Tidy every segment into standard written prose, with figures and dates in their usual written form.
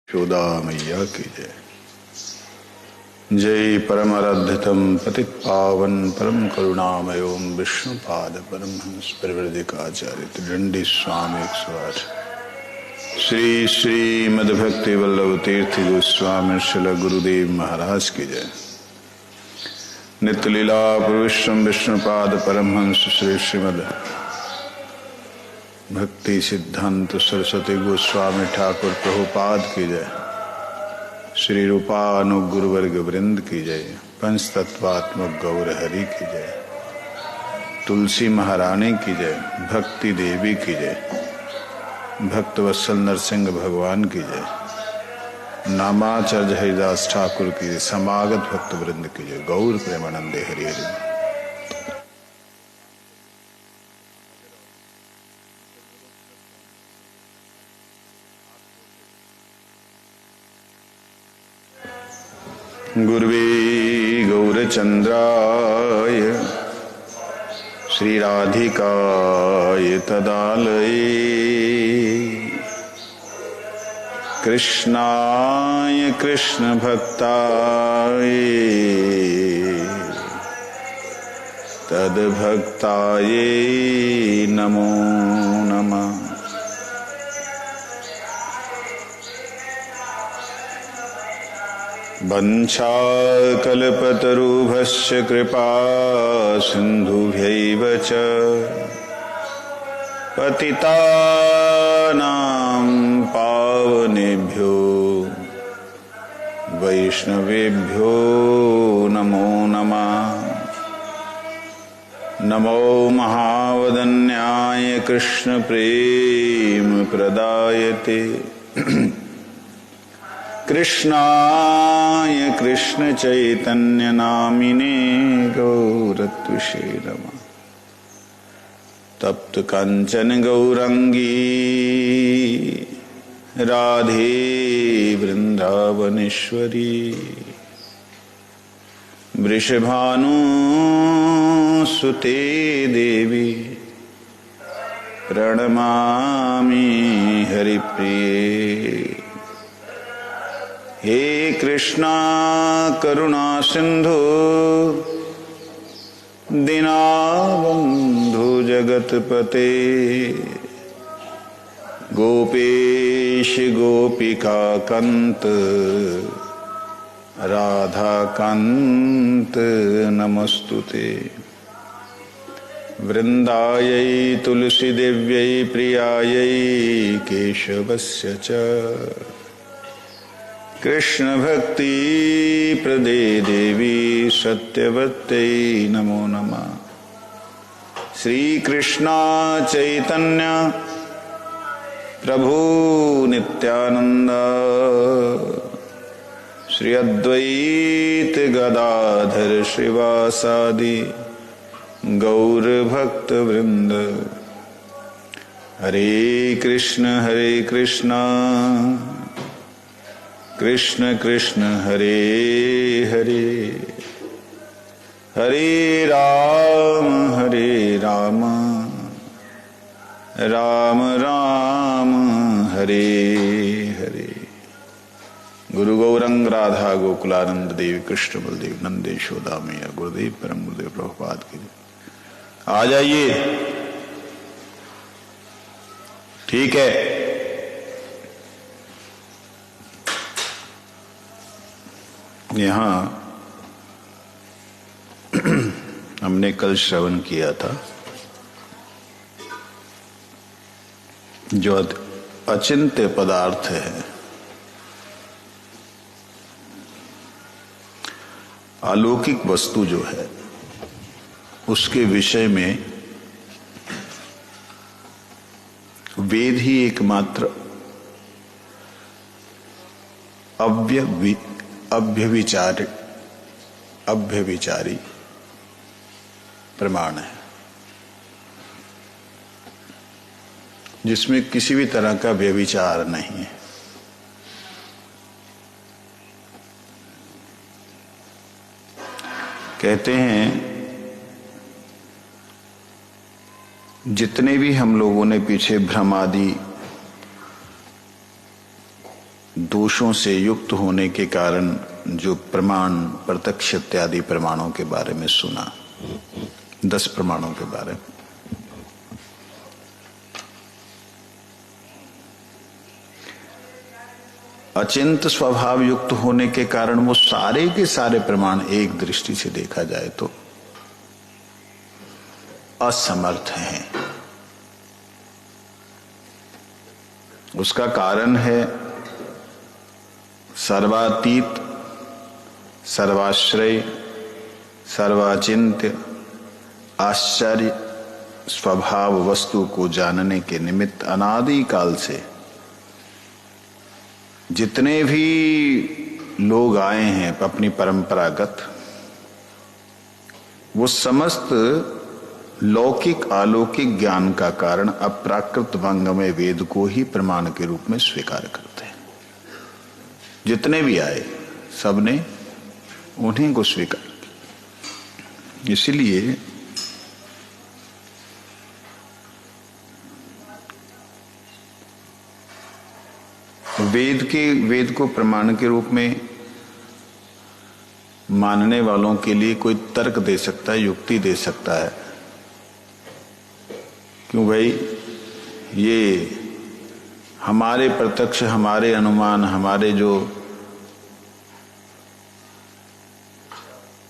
यशोदा मैया की जय। जय परम आराध्यतम पतित पावन परम करुणामयों विष्णुपाद परमहंस परिवृदिकाचार्य त्रिदंडी स्वामी 108 श्री श्री मद्भक्ति वल्लभ तीर्थ गोस्वामी श्रील गुरुदेव महाराज की जय। नित्य लीला प्रविश्रम विष्णुपाद परमहंस श्री श्रीमद भक्ति सिद्धांत सरस्वती गोस्वामी ठाकुर प्रभुपाद की जय। श्री रूपानुगुरु वर्ग वृंद की जय। पंच तत्वात्मक गौर हरि की जय। तुलसी महारानी की जय। भक्ति देवी की जय। भक्त वत्सल नरसिंह भगवान की जय। नामाचार्य हरिदास ठाकुर की जय। समागत भक्त वृंद की जय। गौर प्रेमानंदे हरि हरि। गुरुवे गौरचंद्राय श्रीराधिकाय तदालये कृष्णाय कृष्ण भक्ताय तद्भक्ताय नमो नमः। वंशाकल्पतरुभ्यश्च कृपा सिन्धुभ्यैव च पतितानां पावनेभ्यो वैष्णवेभ्यो नमो नमः। नमो महावदन्याय कृष्ण प्रेम प्रदायते कृष्णाय कृष्ण चैतन्य नामिने गौरत्विषे नमः। तप्त कंचन गौरंगी राधे वृंदावनेश्वरी वृषभानुसुते देवी प्रणमामि हरिप्रिये। हे कृष्णा करुणा सिंधु दीनबंधु जगतपते गोपेश गोपिका कांत राधा कांत नमस्तुते। वृंदायै तुलसी देव्यै प्रियायै केशवस्य च कृष्ण भक्ति प्रदे देवी सत्यवत्यै नमो नमः। श्री कृष्णा चैतन्य प्रभु नित्यानंद श्री अद्वैत गदाधर श्रीवासादि गौर भक्त वृंद। हरे कृष्ण कृष्ण कृष्ण हरे हरे हरे राम राम राम हरे हरे। गुरु गौरंग राधा गोकुलानंद देव कृष्ण बलदेव नंद यशोदा मैया गुरुदेव परम गुरुदेव प्रभुपाद की आ जाइए। ठीक है, यहाँ हमने कल श्रवण किया था जो अचिंत्य पदार्थ है, अलौकिक वस्तु जो है, उसके विषय में वेद ही एकमात्र अभ्यविचारी प्रमाण है, जिसमें किसी भी तरह का व्यभिचार नहीं है। कहते हैं जितने भी हम लोगों ने पीछे भ्रम आदि दोषों से युक्त होने के कारण जो प्रमाण, प्रत्यक्ष इत्यादि प्रमाणों के बारे में सुना, 10 प्रमाणों के बारे में, अचिंत स्वभाव युक्त होने के कारण वो सारे के सारे प्रमाण एक दृष्टि से देखा जाए तो असमर्थ हैं। उसका कारण है सर्वातीत, सर्वाश्रय, सर्वाचिंत्य, आश्चर्य स्वभाव वस्तु को जानने के निमित्त अनादि काल से जितने भी लोग आए हैं अपनी परंपरागत, वो समस्त लौकिक अलौकिक ज्ञान का कारण अप्राकृत वांगमय वेद को ही प्रमाण के रूप में स्वीकार करते हैं। जितने भी आए सबने उन्हीं को स्वीकार किया। इसलिए वेद को प्रमाण के रूप में मानने वालों के लिए कोई तर्क दे सकता है, युक्ति दे सकता है, क्यों भाई ये हमारे प्रत्यक्ष, हमारे अनुमान, हमारे जो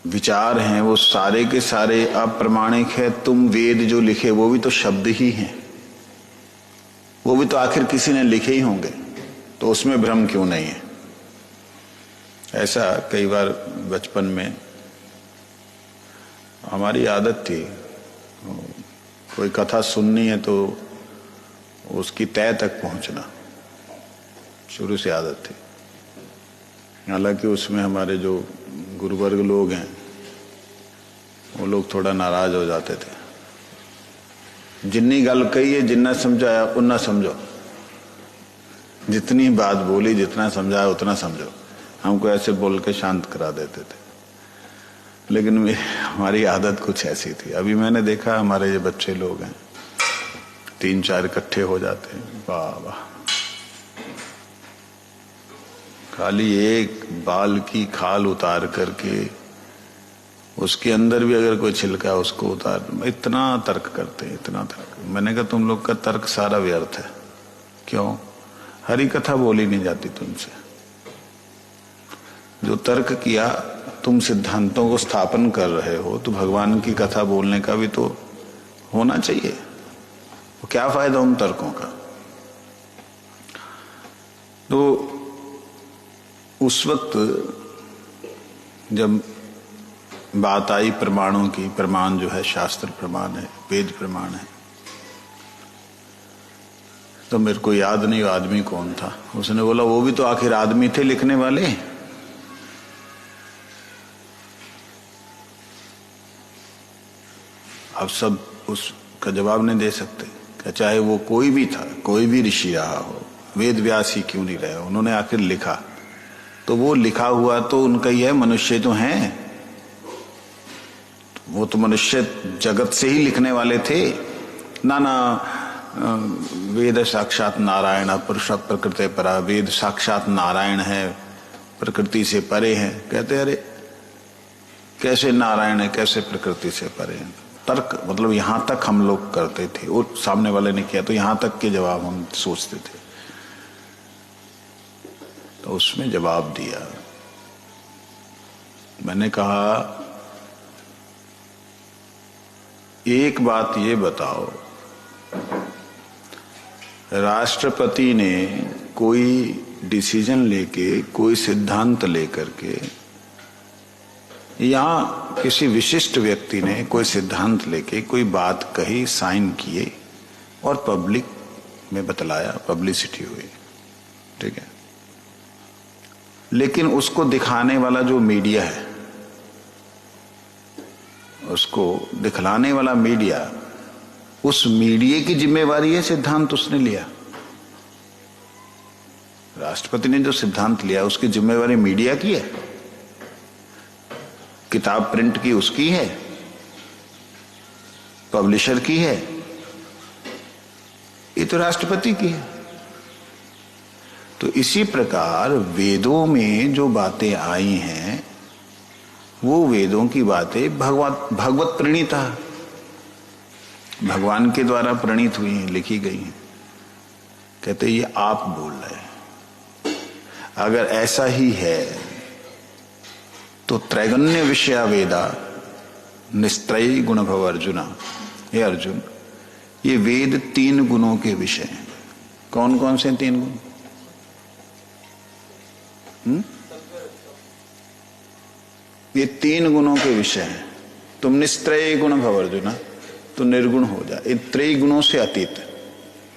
विचार हैं वो सारे के सारे अप्रामाणिक है। तुम वेद जो लिखे वो भी तो शब्द ही हैं, वो भी तो आखिर किसी ने लिखे ही होंगे, तो उसमें भ्रम क्यों नहीं है। ऐसा कई बार बचपन में हमारी आदत थी, कोई कथा सुननी है तो उसकी तय तक पहुंचना शुरू से आदत थी। हालांकि उसमें हमारे जो गुरुवर्ग लोग हैं वो लोग थोड़ा नाराज हो जाते थे। जिन्नी गल कही है, जिन्ना समझाया उन्ना समझो, जितनी बात बोली, जितना समझाया उतना समझो। हमको ऐसे बोल के शांत करा देते थे, लेकिन हमारी आदत कुछ ऐसी थी। अभी मैंने देखा हमारे ये बच्चे लोग हैं 3-4 इकट्ठे हो जाते हैं, वाह वाह, खाली एक बाल की खाल उतार करके उसके अंदर भी अगर कोई छिलका है उसको उतार, इतना तर्क करते हैं, इतना तर्क। मैंने कहा तुम लोग का तर्क सारा व्यर्थ है। क्यों? हरी कथा बोली नहीं जाती तुमसे। जो तर्क किया, तुम सिद्धांतों को स्थापन कर रहे हो, तो भगवान की कथा बोलने का भी तो होना चाहिए। तो क्या फायदा उन तर्कों का? तो उस वक्त जब बात आई प्रमाणों की, प्रमाण जो है शास्त्र प्रमाण है, वेद प्रमाण है, तो मेरे को याद नहीं वो आदमी कौन था। उसने बोला वो भी तो आखिर आदमी थे लिखने वाले। अब सब उसका जवाब नहीं दे सकते, क्या चाहे वो कोई भी था, कोई भी ऋषि रहा हो, वेद व्यास ही क्यों नहीं रहे, उन्होंने आखिर लिखा, तो वो लिखा हुआ तो उनका ही है। मनुष्य तो हैं, वो तो मनुष्य जगत से ही लिखने वाले थे ना। वेद साक्षात नारायण, पुरुष प्रकृति परा, वेद साक्षात नारायण है, प्रकृति से परे है। कहते अरे कैसे नारायण है, कैसे प्रकृति से परे है? तर्क मतलब यहां तक हम लोग करते थे, और सामने वाले ने किया तो यहां तक के जवाब हम सोचते थे। तो उसमें जवाब दिया, मैंने कहा एक बात ये बताओ, राष्ट्रपति ने कोई डिसीजन लेके, कोई सिद्धांत लेकर के, या किसी विशिष्ट व्यक्ति ने कोई सिद्धांत लेके कोई बात कही, साइन किए और पब्लिक में बतलाया, पब्लिसिटी हुई, ठीक है। लेकिन उसको दिखाने वाला जो मीडिया है, उसको दिखलाने वाला मीडिया, उस मीडिया की जिम्मेवारी है सिद्धांत उसने लिया। राष्ट्रपति ने जो सिद्धांत लिया उसकी जिम्मेवारी मीडिया की है, किताब प्रिंट की उसकी है, पब्लिशर की है, ये तो राष्ट्रपति की है। तो इसी प्रकार वेदों में जो बातें आई हैं वो वेदों की बातें भगवत प्रणीता, भगवान के द्वारा प्रणीत हुई हैं, लिखी गई हैं। कहते ये आप बोल रहे हैं। अगर ऐसा ही है तो त्रैगुण्य विषया वेदा निस्त्रयी गुण भव अर्जुना। हे अर्जुन, ये वेद 3 गुणों के विषय हैं। कौन कौन से 3 गुण? ये 3 गुणों के विषय हैं। तुम निस्त्रयी गुण भव अर्जुना, तो निर्गुण हो जा। इन त्रय गुणों से अतीत,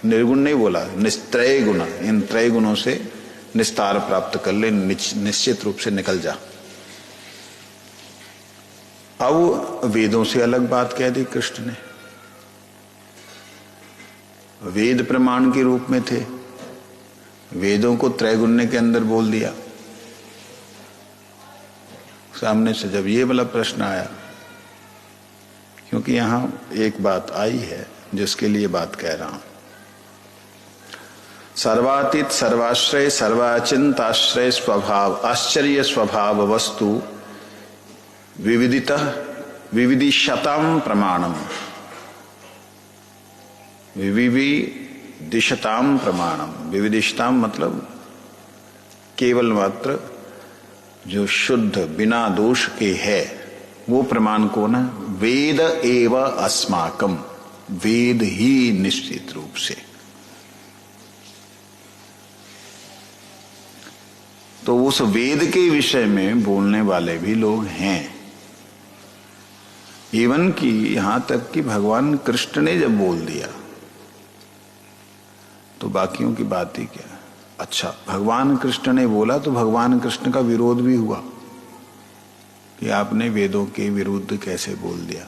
निर्गुण नहीं बोला, निस्त्रय गुण। इन त्रय गुणों से निस्तार प्राप्त कर ले, निश्चित रूप से निकल जा। अब वेदों से अलग बात कह दी कृष्ण ने। वेद प्रमाण के रूप में थे, वेदों को त्रैगुण्य के अंदर बोल दिया। सामने से जब ये वाला प्रश्न आया, क्योंकि यहां एक बात आई है जिसके लिए बात कह रहा हूं। सर्वातीत सर्वाश्रय सर्वाचिंताश्रय स्वभाव आश्चर्य स्वभाव वस्तु विविदितः विविदिशताम प्रमाणम। विविदिशताम प्रमाणम, विविदिशताम मतलब केवल मात्र जो शुद्ध बिना दोष के है वो प्रमाण कौन है? वेद एव अस्माकम, वेद ही निश्चित रूप से। तो उस वेद के विषय में बोलने वाले भी लोग हैं। इवन कि यहां तक कि भगवान कृष्ण ने जब बोल दिया तो बाकियों की बात ही क्या। अच्छा, भगवान कृष्ण ने बोला तो भगवान कृष्ण का विरोध भी हुआ कि आपने वेदों के विरुद्ध कैसे बोल दिया।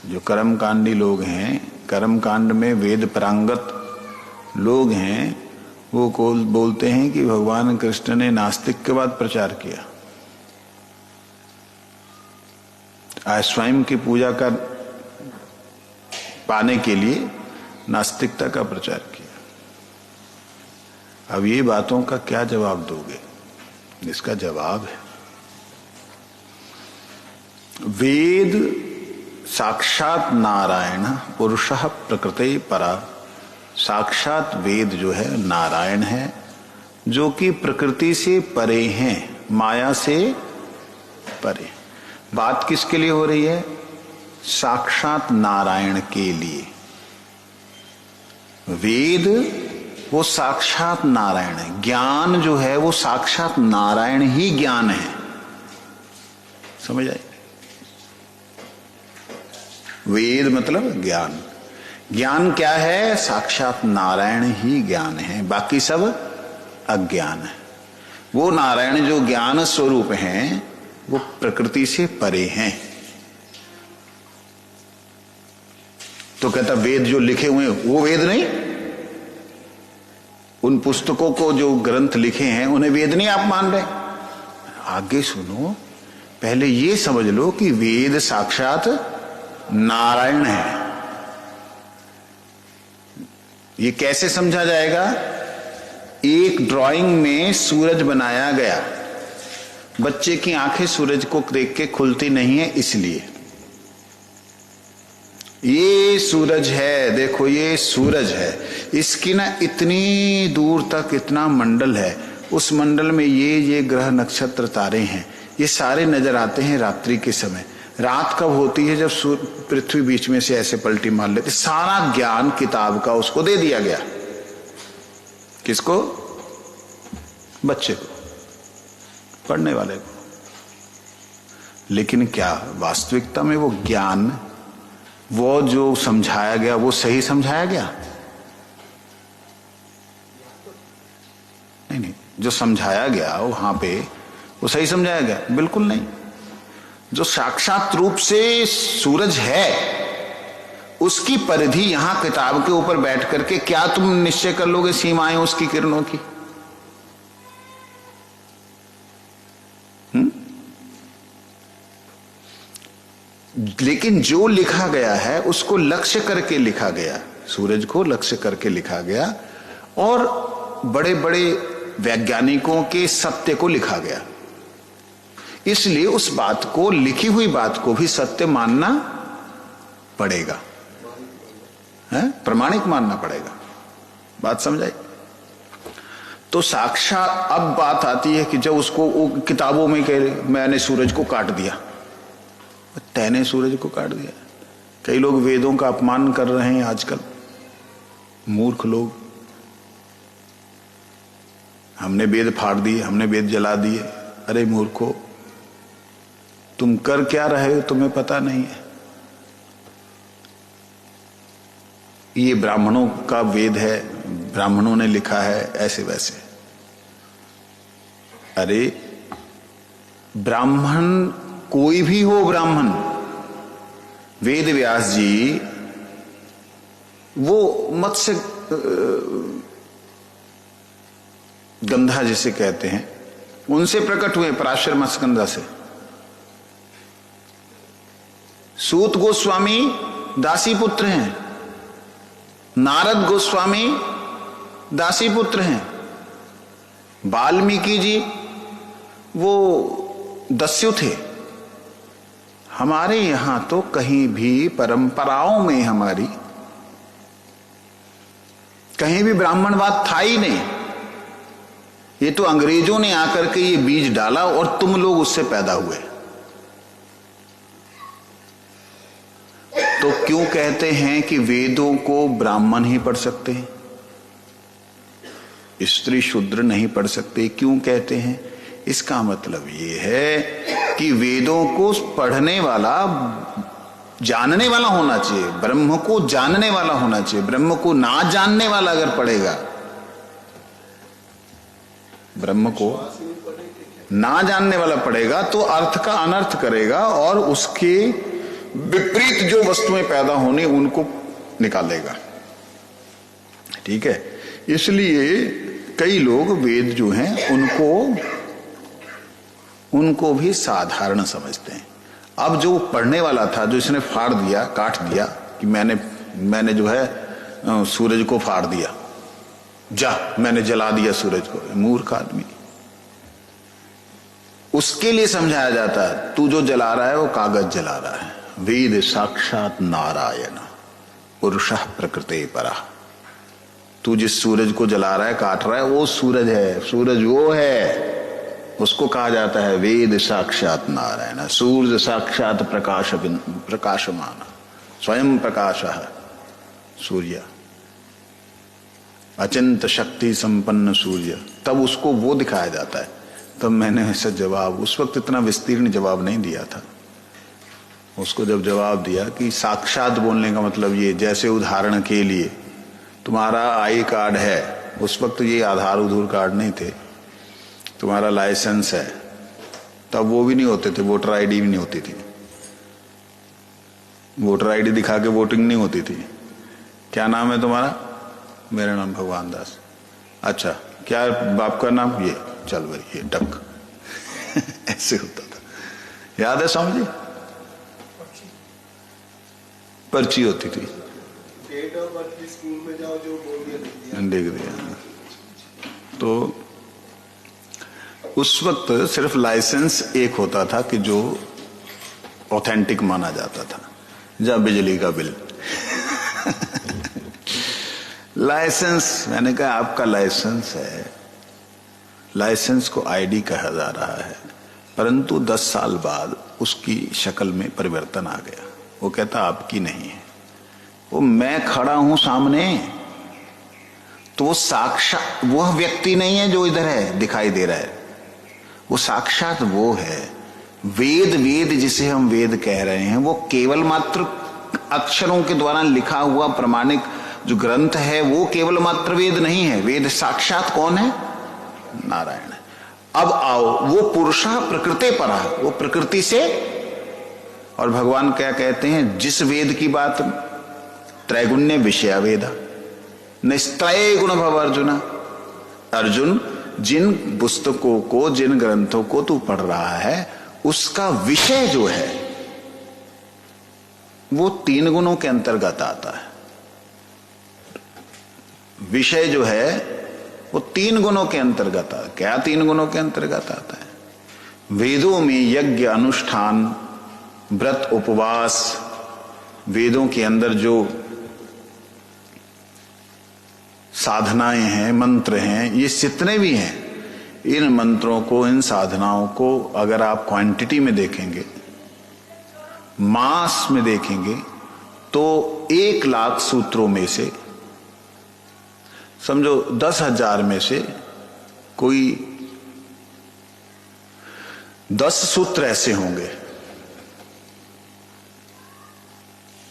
जो कर्मकांडी लोग हैं, कर्मकांड में वेद पारंगत लोग हैं, वो बोलते हैं कि भगवान कृष्ण ने नास्तिकवाद प्रचार किया, स्वयं की पूजा कर पाने के लिए नास्तिकता का प्रचार किया। अब ये बातों का क्या जवाब दोगे? इसका जवाब है, वेद साक्षात नारायण पुरुषः प्रकृते परा। साक्षात वेद जो है नारायण है, जो कि प्रकृति से परे हैं, माया से परे। बात किसके लिए हो रही है? साक्षात नारायण के लिए। वेद वो साक्षात नारायण है, ज्ञान जो है वो साक्षात नारायण ही ज्ञान है। समझ आए? वेद मतलब ज्ञान। ज्ञान क्या है? साक्षात नारायण ही ज्ञान है, बाकी सब अज्ञान है। वो नारायण जो ज्ञान स्वरूप हैं वो प्रकृति से परे हैं। तो कहता वेद जो लिखे हुए वो वेद नहीं, उन पुस्तकों को जो ग्रंथ लिखे हैं उन्हें वेद नहीं आप मान रहे। आगे सुनो, पहले ये समझ लो कि वेद साक्षात नारायण है। ये कैसे समझा जाएगा? एक ड्राइंग में सूरज बनाया गया, बच्चे की आंखें सूरज को देख के खुलती नहीं है, इसलिए ये सूरज है, देखो ये सूरज है, इसकी ना इतनी दूर तक इतना मंडल है, उस मंडल में ये ग्रह नक्षत्र तारे हैं, ये सारे नजर आते हैं रात्रि के समय। रात कब होती है? जब पृथ्वी बीच में से ऐसे पलटी मार लेती। सारा ज्ञान किताब का उसको दे दिया गया। किसको? बच्चे को, पढ़ने वाले को। लेकिन क्या वास्तविकता में वो ज्ञान, वो जो समझाया गया वो सही समझाया गया? नहीं, जो समझाया गया वहां पे वो सही समझाया गया? बिल्कुल नहीं। जो साक्षात रूप से सूरज है उसकी परिधि यहां किताब के ऊपर बैठ करके क्या तुम निश्चय कर लोगे सीमाएं उसकी किरणों की? लेकिन जो लिखा गया है उसको लक्ष्य करके लिखा गया, सूरज को लक्ष्य करके लिखा गया, और बड़े बड़े वैज्ञानिकों के सत्य को लिखा गया। इसलिए उस बात को, लिखी हुई बात को भी सत्य मानना पड़ेगा, है प्रमाणिक मानना पड़ेगा। बात समझाई? तो साक्षात अब बात आती है कि जब उसको किताबों में कह रहे मैंने सूरज को काट दिया, तैने सूरज को काट दिया। कई लोग वेदों का अपमान कर रहे हैं आजकल, मूर्ख लोग। हमने वेद फाड़ दिए, हमने वेद जला दिए। अरे मूर्खो, तुम कर क्या रहे हो तुम्हें पता नहीं है। ये ब्राह्मणों का वेद है, ब्राह्मणों ने लिखा है ऐसे वैसे। अरे ब्राह्मण कोई भी हो, ब्राह्मण वेद व्यास जी वो मत्स्य गंधा जिसे कहते हैं उनसे प्रकट हुए, पराशर मत्स्यगंधा से। सूत गोस्वामी दासी पुत्र हैं, नारद गोस्वामी दासी पुत्र हैं, वाल्मीकि जी वो दस्यु थे। हमारे यहां तो कहीं भी परंपराओं में हमारी कहीं भी ब्राह्मणवाद था ही नहीं। ये तो अंग्रेजों ने आकर के ये बीज डाला और तुम लोग उससे पैदा हुए। तो क्यों कहते हैं कि वेदों को ब्राह्मण ही पढ़ सकते हैं, स्त्री शूद्र नहीं पढ़ सकते? क्यों कहते हैं? इसका मतलब ये है कि वेदों को पढ़ने वाला जानने वाला होना चाहिए, ब्रह्म को जानने वाला होना चाहिए। ब्रह्म को ना जानने वाला अगर पढ़ेगा, ब्रह्म को ना जानने वाला पढ़ेगा तो अर्थ का अनर्थ करेगा और उसके विपरीत जो वस्तुएं पैदा होने उनको निकालेगा। ठीक है, इसलिए कई लोग वेद जो हैं उनको भी साधारण समझते हैं। अब जो पढ़ने वाला था, जो इसने फाड़ दिया, काट दिया कि मैंने जो है सूरज को फाड़ दिया, जा मैंने जला दिया सूरज को, मूर्ख आदमी। उसके लिए समझाया जाता है तू जो जला रहा है वो कागज जला रहा है। वेद साक्षात नारायण पुरुषः प्रकृते परः। तू जिस सूरज को जला रहा है, काट रहा है, वो सूरज है, सूरज वो है, उसको कहा जाता है वेद साक्षात नारायण। सूर्य साक्षात प्रकाशमान, स्वयं प्रकाश है सूर्य, अचिंत शक्ति संपन्न सूर्य। तब उसको वो दिखाया जाता है। तब मैंने ऐसा जवाब, उस वक्त इतना विस्तीर्ण जवाब नहीं दिया था, उसको जब जवाब दिया कि साक्षात बोलने का मतलब ये, जैसे उदाहरण के लिए तुम्हारा आई कार्ड है, उस वक्त ये आधार उधूर कार्ड नहीं थे, तुम्हारा लाइसेंस है, तब वो भी नहीं होते थे, वोटर आईडी भी नहीं होती थी, वोटर आईडी दिखा के वोटिंग नहीं होती थी। क्या नाम है तुम्हारा? मेरा नाम भगवान दास। अच्छा, क्या बाप का नाम? ये, चल भाई ये टक ऐसे होता था, याद है स्वामी जी? पर्ची होती थी, डेट ऑफ बर्थ स्कूल में जाओ जो बोल दिया देख दिया। तो उस वक्त सिर्फ लाइसेंस एक होता था कि जो ऑथेंटिक माना जाता था, जा बिजली का बिल लाइसेंस। मैंने कहा आपका लाइसेंस है, लाइसेंस को आईडी कहा जा रहा है, परंतु 10 साल बाद उसकी शक्ल में परिवर्तन आ गया। वो कहता आपकी नहीं है, वो मैं खड़ा हूं सामने, तो वो साक्षात वह व्यक्ति नहीं है जो इधर है दिखाई दे रहा है, वो साक्षात वो है। वेद जिसे हम वेद कह रहे हैं वो केवल मात्र अक्षरों के द्वारा लिखा हुआ प्रमाणिक जो ग्रंथ है वो केवल मात्र वेद नहीं है। वेद साक्षात कौन है? नारायण है। अब आओ, वो पुरुषः प्रकृते परः, वो प्रकृति से। और भगवान क्या कहते हैं जिस वेद की बात? त्रैगुण्य विषया वेदा निस्त्रय गुण भव अर्जुन। अर्जुन, जिन पुस्तकों को, जिन ग्रंथों को तू पढ़ रहा है उसका विषय जो है वो 3 गुणों के अंतर्गत आता है। विषय जो है वो 3 गुणों के अंतर्गत आता है। क्या 3 गुणों के अंतर्गत आता है? वेदों में यज्ञ, अनुष्ठान, व्रत, उपवास, वेदों के अंदर जो साधनाएं हैं, मंत्र हैं, ये जितने भी हैं, इन मंत्रों को, इन साधनाओं को अगर आप क्वांटिटी में देखेंगे, मास में देखेंगे, तो 1 लाख सूत्रों में से समझो 10,000 में से कोई 10 सूत्र ऐसे होंगे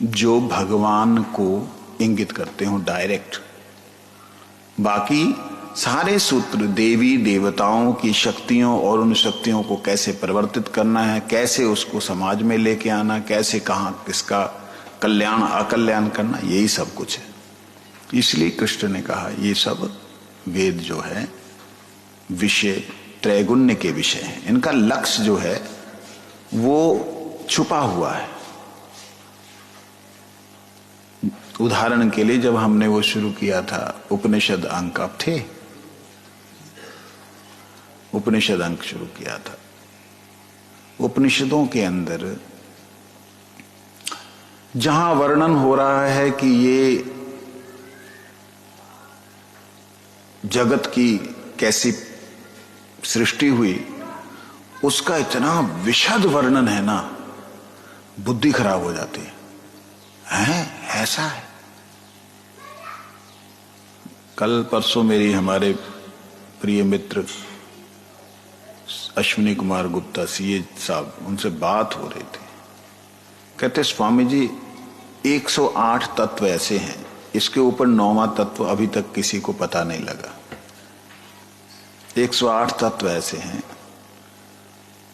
जो भगवान को इंगित करते हो डायरेक्ट। बाकी सारे सूत्र देवी देवताओं की शक्तियों और उन शक्तियों को कैसे परिवर्तित करना है, कैसे उसको समाज में लेके आना, कैसे कहां किसका कल्याण अकल्याण करना, यही सब कुछ है। इसलिए कृष्ण ने कहा ये सब वेद जो है विषय त्रैगुण्य के विषय हैं। इनका लक्ष्य जो है वो छुपा हुआ है। उदाहरण के लिए जब हमने वो शुरू किया था, उपनिषद अंक अब थे, उपनिषद अंक शुरू किया था। उपनिषदों के अंदर जहां वर्णन हो रहा है कि ये जगत की कैसी सृष्टि हुई, उसका इतना विशद वर्णन है ना, बुद्धि खराब हो जाती है। ऐसा है। कल परसों मेरी हमारे प्रिय मित्र अश्विनी कुमार गुप्ता सीए साहब, उनसे बात हो रही थी। कहते स्वामी जी 108 तत्व ऐसे हैं, इसके ऊपर 9वां तत्व अभी तक किसी को पता नहीं लगा। 108 तत्व ऐसे हैं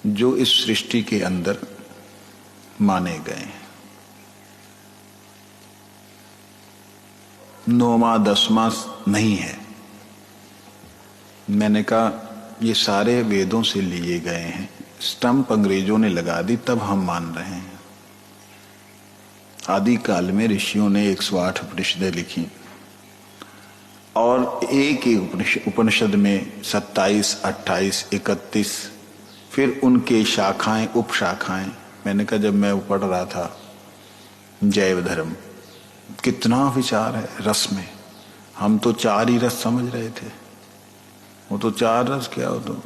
जो इस सृष्टि के अंदर माने गए हैं। 9वां 10वां नहीं है। मैंने कहा ये सारे वेदों से लिए गए हैं, स्टंप अंग्रेजों ने लगा दी तब हम मान रहे हैं। आदि काल में ऋषियों ने 108 उपनिषदें लिखी और एक एक उपनिषद में 27, 28, 31 फिर उनके शाखाएं उपशाखाएं। मैंने कहा जब मैं पढ़ रहा था जैव धर्म, कितना विचार है रस में। हम तो 4 ही रस समझ रहे थे, वो तो 4 रस क्या, हो तो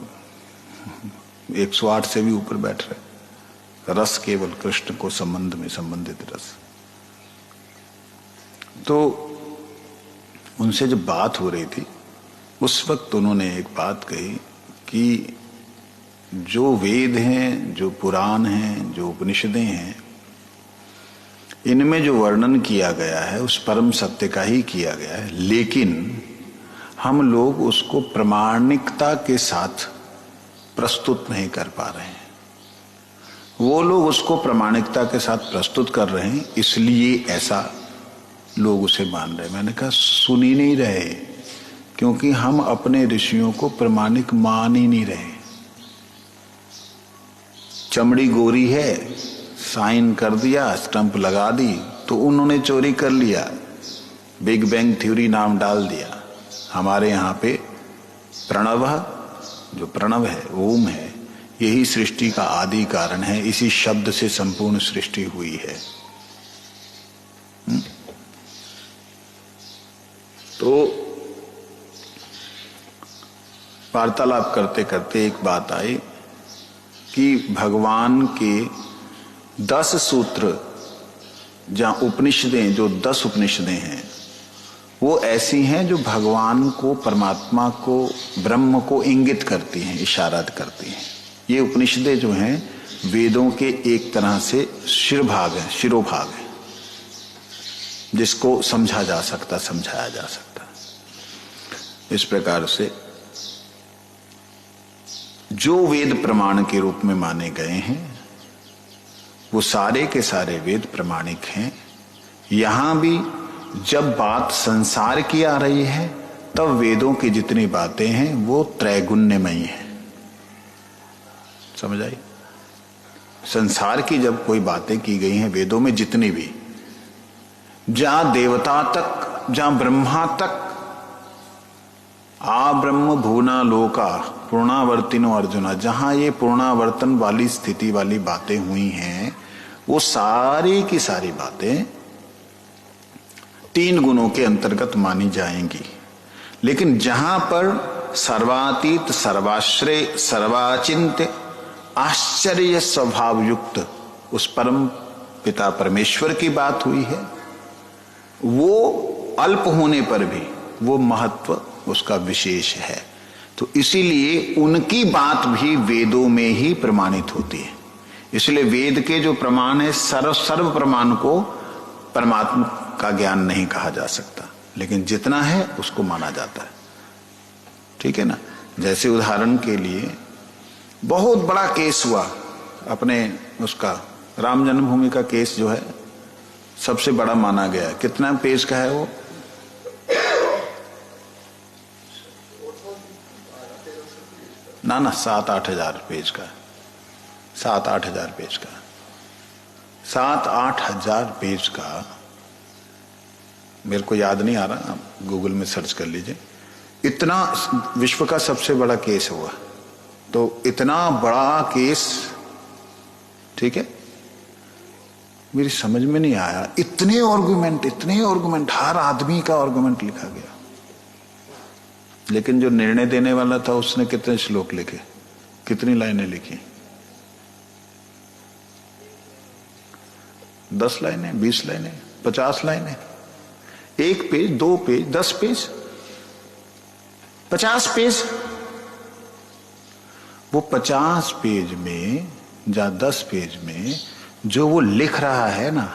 108 से भी ऊपर बैठ रहे। रस केवल कृष्ण को संबंध में संबंधित रस। तो उनसे जब बात हो रही थी उस वक्त उन्होंने एक बात कही कि जो वेद हैं, जो पुराण हैं, जो उपनिषदें हैं, इनमें जो वर्णन किया गया है उस परम सत्य का ही किया गया है, लेकिन हम लोग उसको प्रामाणिकता के साथ प्रस्तुत नहीं कर पा रहे हैं। वो लोग उसको प्रामाणिकता के साथ प्रस्तुत कर रहे हैं, इसलिए ऐसा लोग उसे मान रहे। मैंने कहा सुन ही नहीं रहे, क्योंकि हम अपने ऋषियों को प्रामाणिक मान ही नहीं रहे। चमड़ी गोरी है, साइन कर दिया, स्टंप लगा दी, तो उन्होंने चोरी कर लिया, बिग बैंग थ्योरी नाम डाल दिया। हमारे यहाँ पे प्रणव, जो प्रणव है, ओम है, यही सृष्टि का आदि कारण है, इसी शब्द से संपूर्ण सृष्टि हुई है। तो वार्तालाप करते करते एक बात आई कि भगवान के 10 सूत्र, जहां उपनिषदें, जो 10 उपनिषदें हैं, वो ऐसी हैं जो भगवान को, परमात्मा को, ब्रह्म को इंगित करती हैं, इशारा करती हैं। ये उपनिषदें जो हैं वेदों के एक तरह से शिरोभाग है, शिरोभाग है, जिसको समझा जा सकता, समझाया जा सकता। इस प्रकार से जो वेद प्रमाण के रूप में माने गए हैं वो सारे के सारे वेद प्रमाणिक हैं। यहां भी जब बात संसार की आ रही है तब वेदों की जितनी बातें हैं वो त्रैगुण्यमयी है। समझ आई? संसार की जब कोई बातें की गई हैं वेदों में, जितनी भी, जहां देवता तक, जहां ब्रह्मा तक आ ब्रह्म भुवना लोका पूर्णावर्तिनो अर्जुना, जहां ये पूर्णावर्तन वाली स्थिति वाली बातें हुई हैं वो सारी की सारी बातें 3 गुणों के अंतर्गत मानी जाएंगी। लेकिन जहां पर सर्वातीत सर्वाश्रय सर्वाचिंत्य आश्चर्य स्वभाव युक्त उस परम पिता परमेश्वर की बात हुई है, वो अल्प होने पर भी वो महत्व उसका विशेष है। तो इसीलिए उनकी बात भी वेदों में ही प्रमाणित होती है। इसलिए वेद के जो प्रमाण है सर्व प्रमाण को परमात्मा का ज्ञान नहीं कहा जा सकता, लेकिन जितना है उसको माना जाता है। ठीक है ना। जैसे उदाहरण के लिए बहुत बड़ा केस हुआ अपने उसका राम जन्मभूमि का केस जो है सबसे बड़ा माना गया। कितना पेज का है वो? ना 7-8 हजार पेज का, 7-8 हजार पेज का, 7-8 हजार पेज का। मेरे को याद नहीं आ रहा, आप गूगल में सर्च कर लीजिए। इतना विश्व का सबसे बड़ा केस हुआ। तो इतना बड़ा केस, ठीक है, मेरी समझ में नहीं आया। इतने आर्गुमेंट, हर आदमी का आर्गुमेंट लिखा गया। लेकिन जो निर्णय देने वाला था उसने कितने श्लोक लिखे, कितनी लाइनें लिखी? 10 लाइनें, 20 लाइनें, 50 लाइनें, 1 पेज, 2 पेज, 10 पेज, 50 पेज। वो 50 पेज में या 10 पेज में जो वो लिख रहा है ना,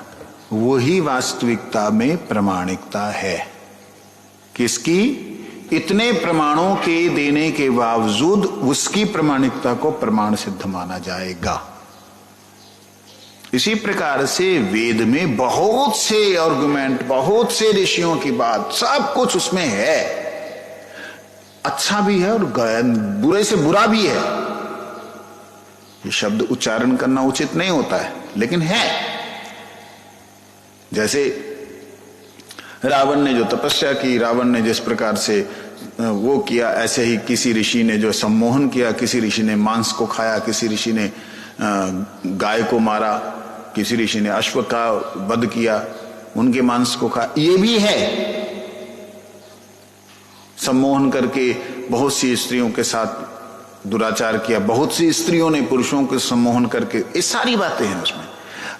वही वास्तविकता में प्रमाणिकता है। किसकी? इतने प्रमाणों के देने के बावजूद उसकी प्रमाणिकता को प्रमाण सिद्ध माना जाएगा। इसी प्रकार से वेद में बहुत से आर्गुमेंट, बहुत से ऋषियों की बात, सब कुछ उसमें है। अच्छा भी है और बुरे से बुरा भी है। ये शब्द उच्चारण करना उचित नहीं होता है, लेकिन है। जैसे रावण ने जो तपस्या की, रावण ने जिस प्रकार से वो किया, ऐसे ही किसी ऋषि ने जो सम्मोहन किया, किसी ऋषि ने मांस को खाया, किसी ऋषि ने गाय को मारा, किसी ऋषि ने अश्व का वध किया, उनके मांस को खाया। ये भी है। सम्मोहन करके बहुत सी स्त्रियों के साथ दुराचार किया, बहुत सी स्त्रियों ने पुरुषों के सम्मोहन करके, ये सारी बातें हैं उसमें।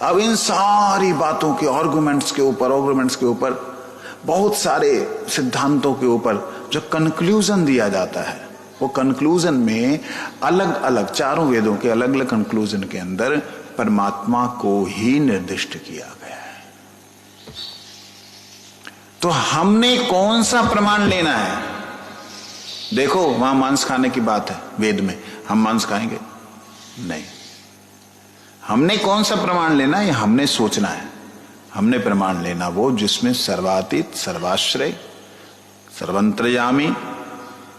अब इन सारी बातों के आर्गुमेंट्स के ऊपर बहुत सारे सिद्धांतों के ऊपर जो कंक्लूजन दिया जाता है, वो कंक्लूजन में अलग अलग, चारों वेदों के अलग अलग कंक्लूजन के अंदर परमात्मा को ही निर्दिष्ट किया गया है। तो हमने कौन सा प्रमाण लेना है? देखो, वहां मांस खाने की बात है वेद में, हम मांस खाएंगे नहीं। हमने कौन सा प्रमाण लेना है? हमने सोचना है। हमने प्रमाण लेना वो जिसमें सर्वातीत सर्वाश्रय सर्वंतर्यामी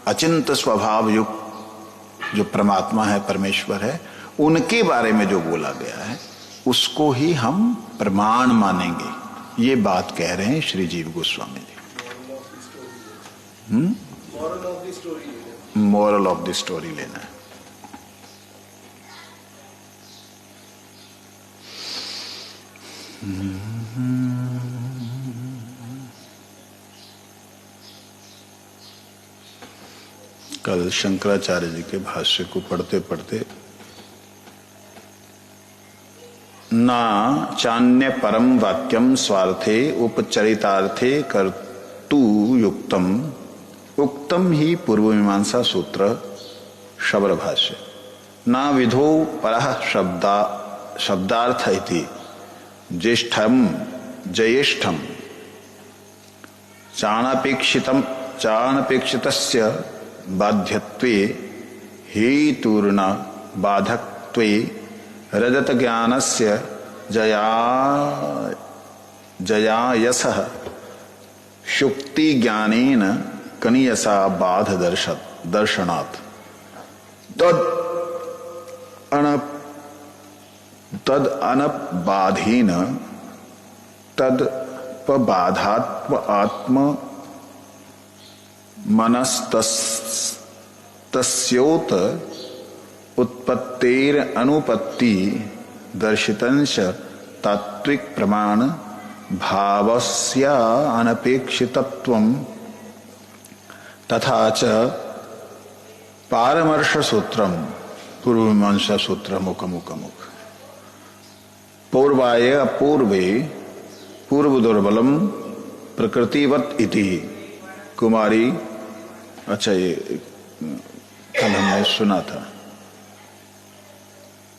अचिंत स्वभाव युक्त जो परमात्मा है, परमेश्वर है, उनके बारे में जो बोला गया है उसको ही हम प्रमाण मानेंगे। ये बात कह रहे हैं श्री जीव Goswami ji. Moral of the story लेना है। कल शंकराचार्य जी के भाष्य को पढ़ते पढ़ते ना चान्य परम वाक्यम स्वार्थे उपचरितार्थे कर्तु युक्तम उक्तम ही पूर्व मीमांसा सूत्र शबर भाष्य ना विधो परः शब्दार्थ इति ज्येष्ठम जयेष्ठम चाणपेक्षितस्य बाध्यत्वे हेतुर्न बाधकत्वे रजत ज्ञानस्य जयायसः शुक्ति ज्ञानेन कनियसा बाध दर्शनात् तद अनबाधीन तद बाधात्म आत्म मनस्तस्योत उत्पत्तेर अनुपत्ति दर्शितंश तात्विक प्रमाण भावस्य अनपेक्षितत्वं तथा च पारमर्श सूत्रम पूर्वमीमांसा सूत्र मुखमुखमुख पूर्वाय अपूर्वे पूर्व दुर्बलम प्रकृतिवत इति कुमारी। अच्छा, ये कल हमने सुना था।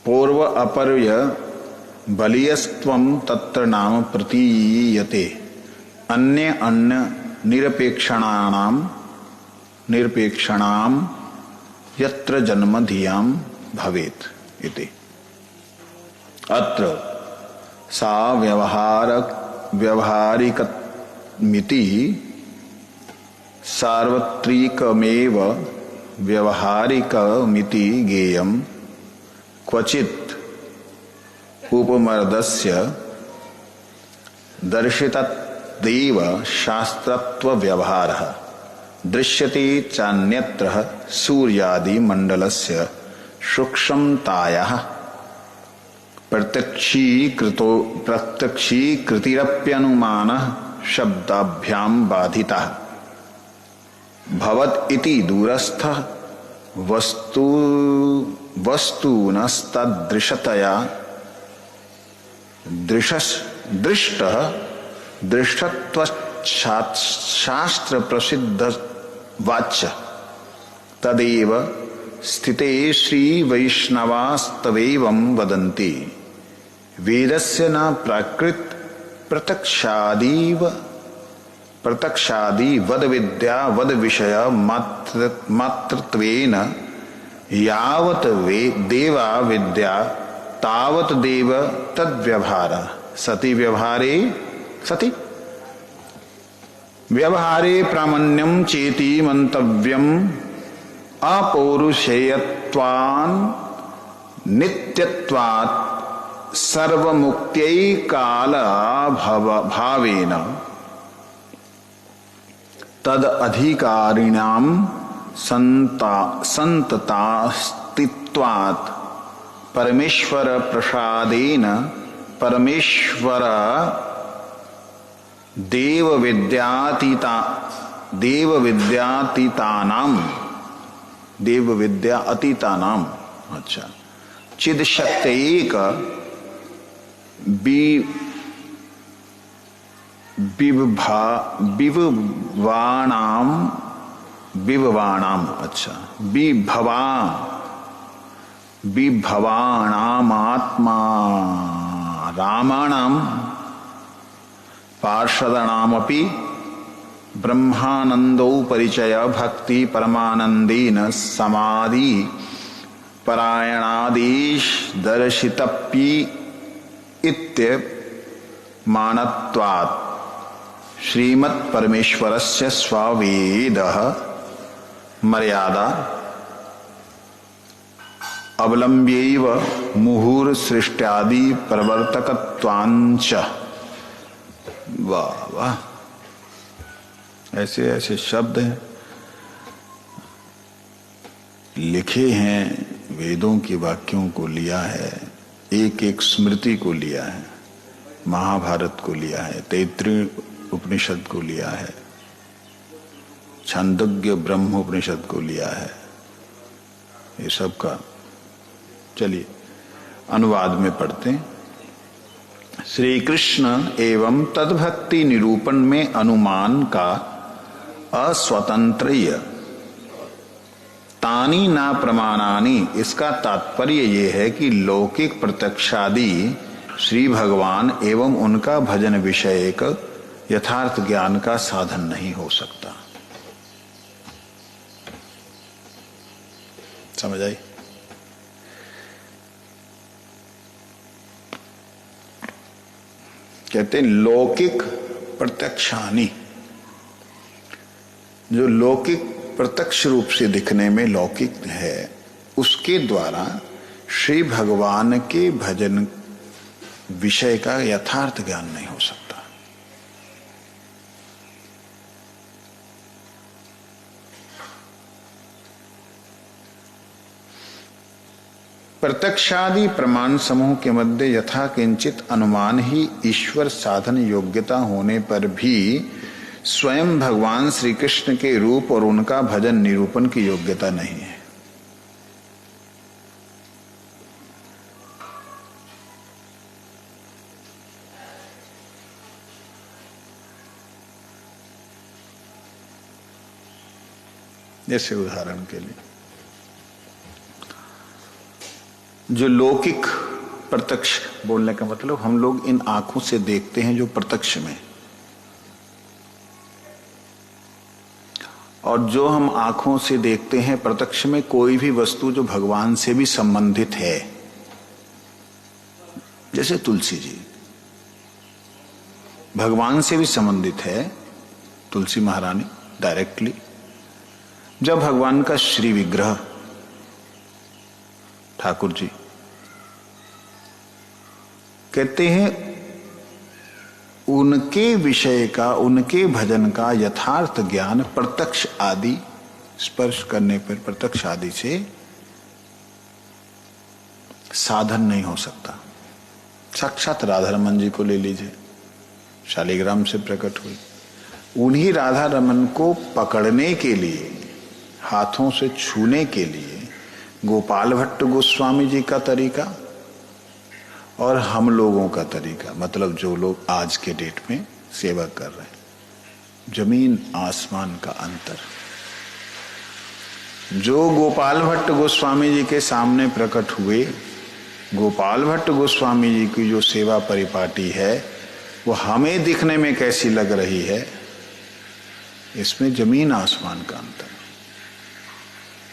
पूर्व अपर्य बलियस्त्वं तत्र नाम प्रतीयते अन्य निरपेक्षणाम यत्र जन्म धियाम भवेत् इति। अत्र सा व्यवहारिकमिति सार्वत्रिकमेव व्यवहारिकमिति ज्ञेयम् क्वचित् उपमर्दस्य दर्शितदेव शास्त्रत्व व्यवहारः दृश्यते चान्यत्र सूर्यादि मंडलस्य सूक्ष्मतायाः प्रत्यक्षीकृतिरप्यनुमानः शब्दाभ्यां बाधितः भवत् इति दूरस्थः वस्तुनस्तदृशतया दृष्टः दृष्टत्वशास्त्र प्रसिद्ध वाच्य तदेव स्थिते श्री वैष्णवास्तवेवं वदन्ति वेदस्य न प्राकृत प्रत्यक्षादि वद विद्या वद विषय मात्रत्वेन यावत देवा विद्या तावत देव तद्व्यवहार सति व्यवहारे प्रामाण्यम चेति मंतव्यम अपौरुषेयत्वान् नित्यत्वात् सर्वमुक्त्यै काल भावेन तद अधिकारिणां संततास्तित्वात् परमेश्वर प्रसादेन परमेश्वर देव विद्या अतीतानाम अच्छा चिद शक्त्यैक विभवाणाम अच्छा विभवाणामात्मा रामाणाम पार्षदानामपि ब्रह्मानंदो परिचय भक्ति परमानंदेन समाधि परायणादेश दर्शितप्यि इत्य मानत्वात् श्रीमत् परमेश्वरस्य स्वावेदः मर्यादा अवलंब्यैव मुहुर सृष्ट्यादि प्रवर्तकत्वांच। वाह वाह, ऐसे ऐसे शब्द हैं लिखे हैं, वेदों के वाक्यों को लिया है, एक एक स्मृति को लिया है, महाभारत को लिया है, तैत्तिरीय उपनिषद को लिया है, छांदोग्य ब्रह्मोपनिषद को लिया है, ये सब का। चलिए अनुवाद में पढ़ते हैं। श्री कृष्ण एवं तद्भक्ति निरूपण में अनुमान का अस्वतंत्र्य तानी ना प्रमाणानि, इसका तात्पर्य ये है कि लौकिक प्रत्यक्षादि श्री भगवान एवं उनका भजन विषयक यथार्थ ज्ञान का साधन नहीं हो सकता। समझ आई? कहते हैं लौकिक प्रत्यक्षानि, जो लौकिक प्रत्यक्ष रूप से दिखने में लौकिक है, उसके द्वारा श्री भगवान के भजन विषय का यथार्थ ज्ञान नहीं हो सकता। प्रत्यक्षादि प्रमाण समूह के मध्य यथा किंचित अनुमान ही ईश्वर साधन योग्यता होने पर भी स्वयं भगवान श्री कृष्ण के रूप और उनका भजन निरूपण की योग्यता नहीं है। जैसे उदाहरण के लिए जो लौकिक प्रत्यक्ष बोलने का मतलब हम लोग इन आंखों से देखते हैं जो प्रत्यक्ष में, और जो हम आंखों से देखते हैं प्रत्यक्ष में कोई भी वस्तु जो भगवान से भी संबंधित है, जैसे तुलसी जी भगवान से भी संबंधित है, तुलसी महारानी डायरेक्टली। जब भगवान का श्री विग्रह ठाकुर जी कहते हैं उनके विषय का, उनके भजन का यथार्थ ज्ञान प्रत्यक्ष आदि स्पर्श करने पर, प्रत्यक्ष आदि से साधन नहीं हो सकता। साक्षात राधा रमन जी को ले लीजिए, शालिग्राम से प्रकट हुई। उन्हीं राधा रमन को पकड़ने के लिए, हाथों से छूने के लिए गोपाल भट्ट गोस्वामी जी का तरीका और हम लोगों का तरीका, मतलब जो लोग आज के डेट में सेवा कर रहे हैं, जमीन आसमान का अंतर। जो गोपाल भट्ट गोस्वामी जी के सामने प्रकट हुए, गोपाल भट्ट गोस्वामी जी की जो सेवा परिपाटी है वो हमें दिखने में कैसी लग रही है, इसमें जमीन आसमान का अंतर।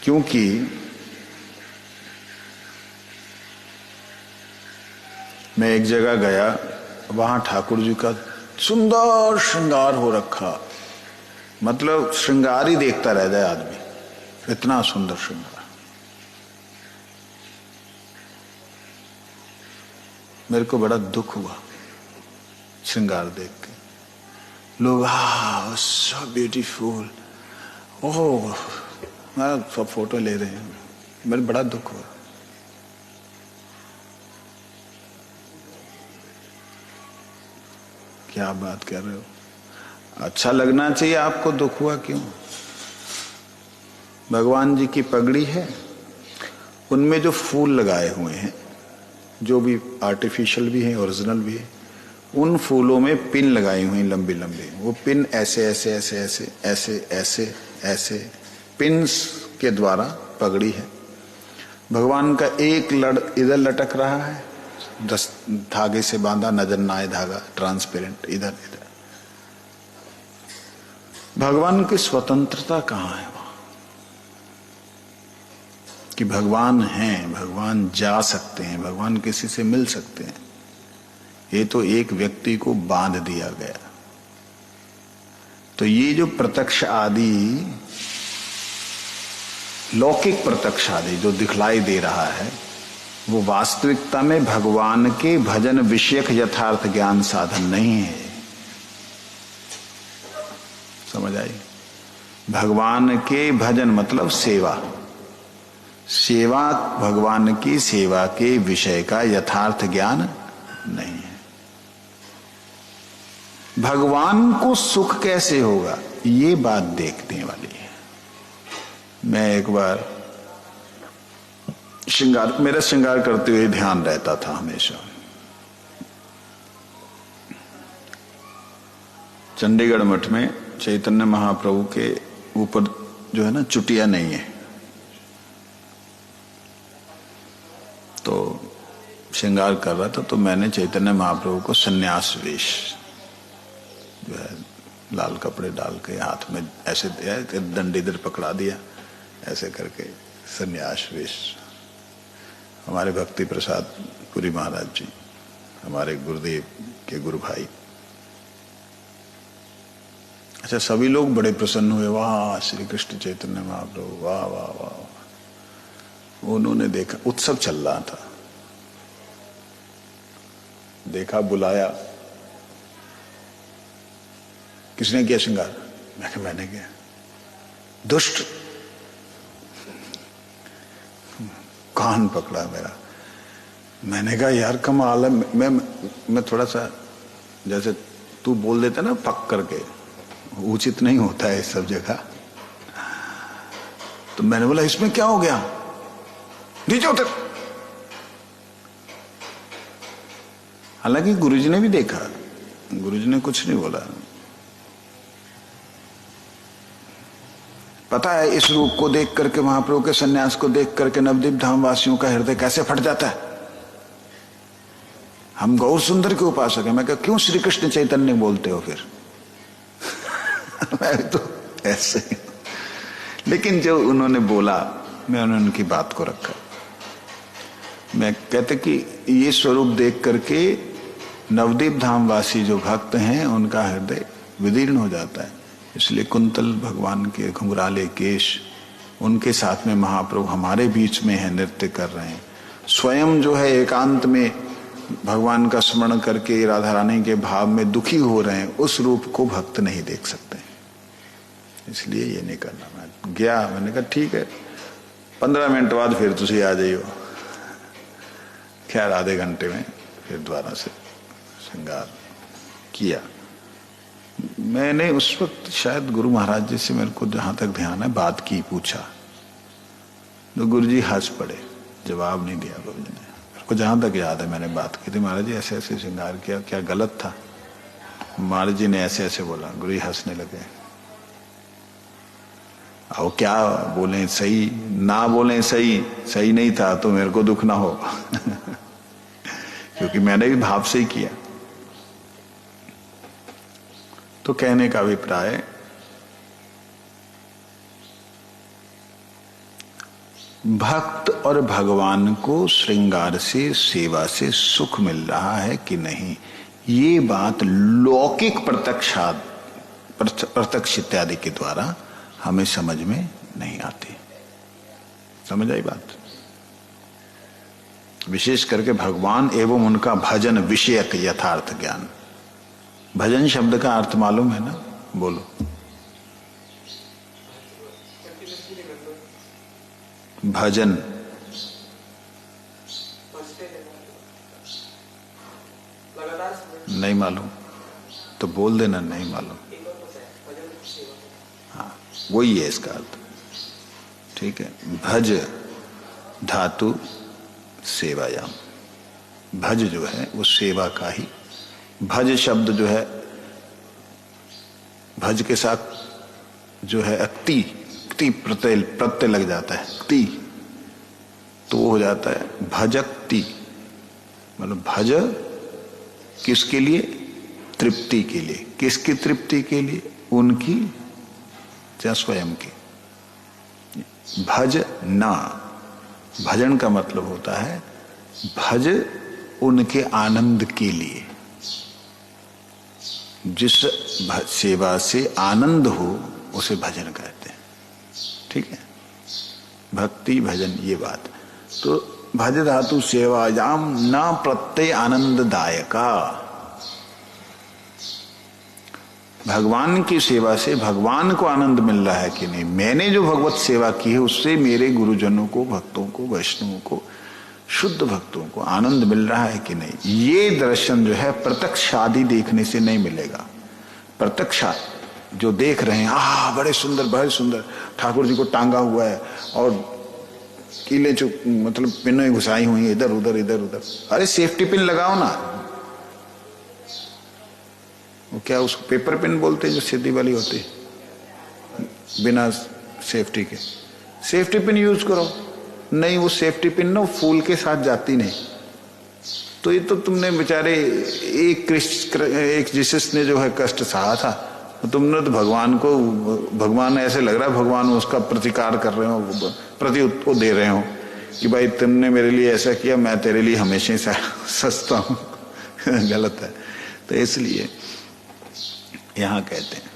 क्योंकि मैं एक जगह गया, वहां ठाकुर जी का सुंदर श्रृंगार हो रखा, मतलब श्रृंगार ही देखता रह जाए आदमी, इतना सुंदर श्रृंगार। मेरे को बड़ा दुख हुआ श्रृंगार देख के। लोग सो ब्यूटीफुल, ओह, मैं सब फोटो ले रहे हैं, मेरे बड़ा दुख हुआ। क्या बात कर रहे हो? अच्छा लगना चाहिए आपको, दुख हुआ क्यों? भगवान जी की पगड़ी है, उनमें जो फूल लगाए हुए हैं, जो भी आर्टिफिशियल भी है ओरिजिनल भी है, उन फूलों में पिन लगाई हुई लंबी लंबी। वो पिन ऐसे ऐसे ऐसे ऐसे ऐसे ऐसे ऐसे पिन्स के द्वारा पगड़ी है। भगवान का एक लड़ इधर लटक रहा है, 10 धागे से बांधा, नजर ना आए धागा, ट्रांसपेरेंट, इधर इधर। भगवान की स्वतंत्रता कहाँ है वहां कि भगवान हैं, भगवान जा सकते हैं, भगवान किसी से मिल सकते हैं। ये तो एक व्यक्ति को बांध दिया गया। तो ये जो प्रत्यक्ष आदि, लौकिक प्रत्यक्ष आदि जो दिखलाई दे रहा है, वो वास्तविकता में भगवान के भजन विषयक यथार्थ ज्ञान साधन नहीं है। समझ आई? भगवान के भजन मतलब सेवा, सेवा भगवान की सेवा के विषय का यथार्थ ज्ञान नहीं है। भगवान को सुख कैसे होगा, ये बात देखने वाली है। मैं एक बार श्रृंगार, मेरा श्रृंगार करते हुए ध्यान रहता था हमेशा। चंडीगढ़ मठ में चैतन्य महाप्रभु के ऊपर जो है ना चुटिया नहीं है, तो श्रृंगार कर रहा था, तो मैंने चैतन्य महाप्रभु को सन्यास वेश जो है लाल कपड़े डाल के हाथ में ऐसे दंड इधर पकड़ा दिया, ऐसे करके सन्यास वेश। हमारे भक्ति प्रसाद पुरी महाराज जी, हमारे गुरुदेव के गुरु भाई, अच्छा सभी लोग बड़े प्रसन्न हुए, वाह श्री कृष्ण चैतन्य महाप्रभु, वाह वाह वाह। उन्होंने देखा, उत्सव चल रहा था, देखा, बुलाया, किसने किया श्रृंगार? मैं कहा मैंने किया। दुष्ट, कान पकड़ा मेरा, मैंने कहा यार कमाल है। मैं थोड़ा सा जैसे तू बोल देता ना पक करके, उचित नहीं होता है सब जगह। तो मैंने बोला इसमें क्या हो गया, नीचे उतर। हालांकि गुरुजी ने भी देखा, गुरुजी ने कुछ नहीं बोला। पता है इस रूप को देख करके, महाप्रभु के सन्यास को देख करके नवद्वीप धाम वासियों का हृदय कैसे फट जाता है। हम गौर सुंदर के उपासक हैं। मैं कहा क्यों श्री कृष्ण चैतन्य बोलते हो फिर? मैं तो ऐसे ही। लेकिन जो उन्होंने बोला मैंने उनकी बात को रखा। मैं कहते कि ये स्वरूप देख करके नवद्वीप धाम वासी जो भक्त हैं उनका हृदय विदीर्ण हो जाता है। इसलिए कुंतल भगवान के घुंघराले केश, उनके साथ में महाप्रभु हमारे बीच में है, नृत्य कर रहे हैं। स्वयं जो है एकांत में भगवान का स्मरण करके राधा रानी के भाव में दुखी हो रहे हैं, उस रूप को भक्त नहीं देख सकते। इसलिए ये नहीं करना। मैं गया, मैंने कहा ठीक है 15 मिनट बाद फिर तुझे आ जाइयो। खैर आधे घंटे में फिर दोबारा से श्रृंगार किया। मैंने उस वक्त शायद गुरु महाराज जी से, मेरे को जहां तक ध्यान है, बात की, पूछा तो गुरु जी हंस पड़े, जवाब नहीं दिया गुरु जी ने। मेरे को जहां तक याद है मैंने बात की थी, महाराज जी ऐसे ऐसे श्रृंगार किया, क्या गलत था? महाराज जी ने ऐसे ऐसे बोला, गुरु जी हंसने लगे। अब क्या बोले, सही ना बोले, सही नहीं था तो मेरे को दुख ना हो क्योंकि मैंने भी भाव से ही किया। तो कहने का अभिप्राय, भक्त और भगवान को श्रृंगार से, सेवा से सुख मिल रहा है कि नहीं, ये बात लौकिक प्रत्यक्ष इत्यादि के द्वारा हमें समझ में नहीं आती। समझ आई बात? विशेष करके भगवान एवं उनका भजन विषयक यथार्थ ज्ञान। भजन शब्द का अर्थ मालूम है ना? बोलो। भजन नहीं मालूम तो बोल देना नहीं मालूम। हाँ वही है इसका अर्थ। ठीक है। भज धातु सेवायाम, भज जो है वो सेवा का ही। भज शब्द जो है, भज के साथ जो है अक्ति प्रत्यय लग जाता है, क्ति, तो वो हो जाता है भजक्ति। मतलब भज किसके लिए? तृप्ति के लिए। किसकी तृप्ति के लिए? उनकी या स्वयं की। भज ना, भजन का मतलब होता है भज उनके आनंद के लिए। जिस सेवा से आनंद हो उसे भजन कहते हैं। ठीक है। भक्ति भजन ये बात। तो भज धातु सेवायाम न प्रत्यय आनंददायका। भगवान की सेवा से भगवान को आनंद मिल रहा है कि नहीं, मैंने जो भगवत सेवा की है उससे मेरे गुरुजनों को, भक्तों को, वैष्णवों को, शुद्ध भक्तों को आनंद मिल रहा है कि नहीं, ये दर्शन जो है प्रत्यक्ष आदि देखने से नहीं मिलेगा। प्रत्यक्ष जो देख रहे हैं, बड़े सुंदर ठाकुर जी को टांगा हुआ है और कीले जो मतलब पिनें घुसाई हुई इधर उधर। अरे सेफ्टी पिन लगाओ ना। वो क्या उसको पेपर पिन बोलते हैं जो सीधी वाली होती है, बिना सेफ्टी के। सेफ्टी पिन यूज करो। नहीं, वो सेफ्टी पिन ना फूल के साथ जाती नहीं। तो ये तो तुमने बेचारे एक जीसस ने जो है कष्ट सहा था, तो तुमने तो भगवान ऐसे लग रहा है भगवान उसका प्रतिकार कर रहे हो, प्रति दे रहे हो कि भाई तुमने मेरे लिए ऐसा किया, मैं तेरे लिए हमेशा सस्ता हूं गलत है। तो इसलिए यहां कहते हैं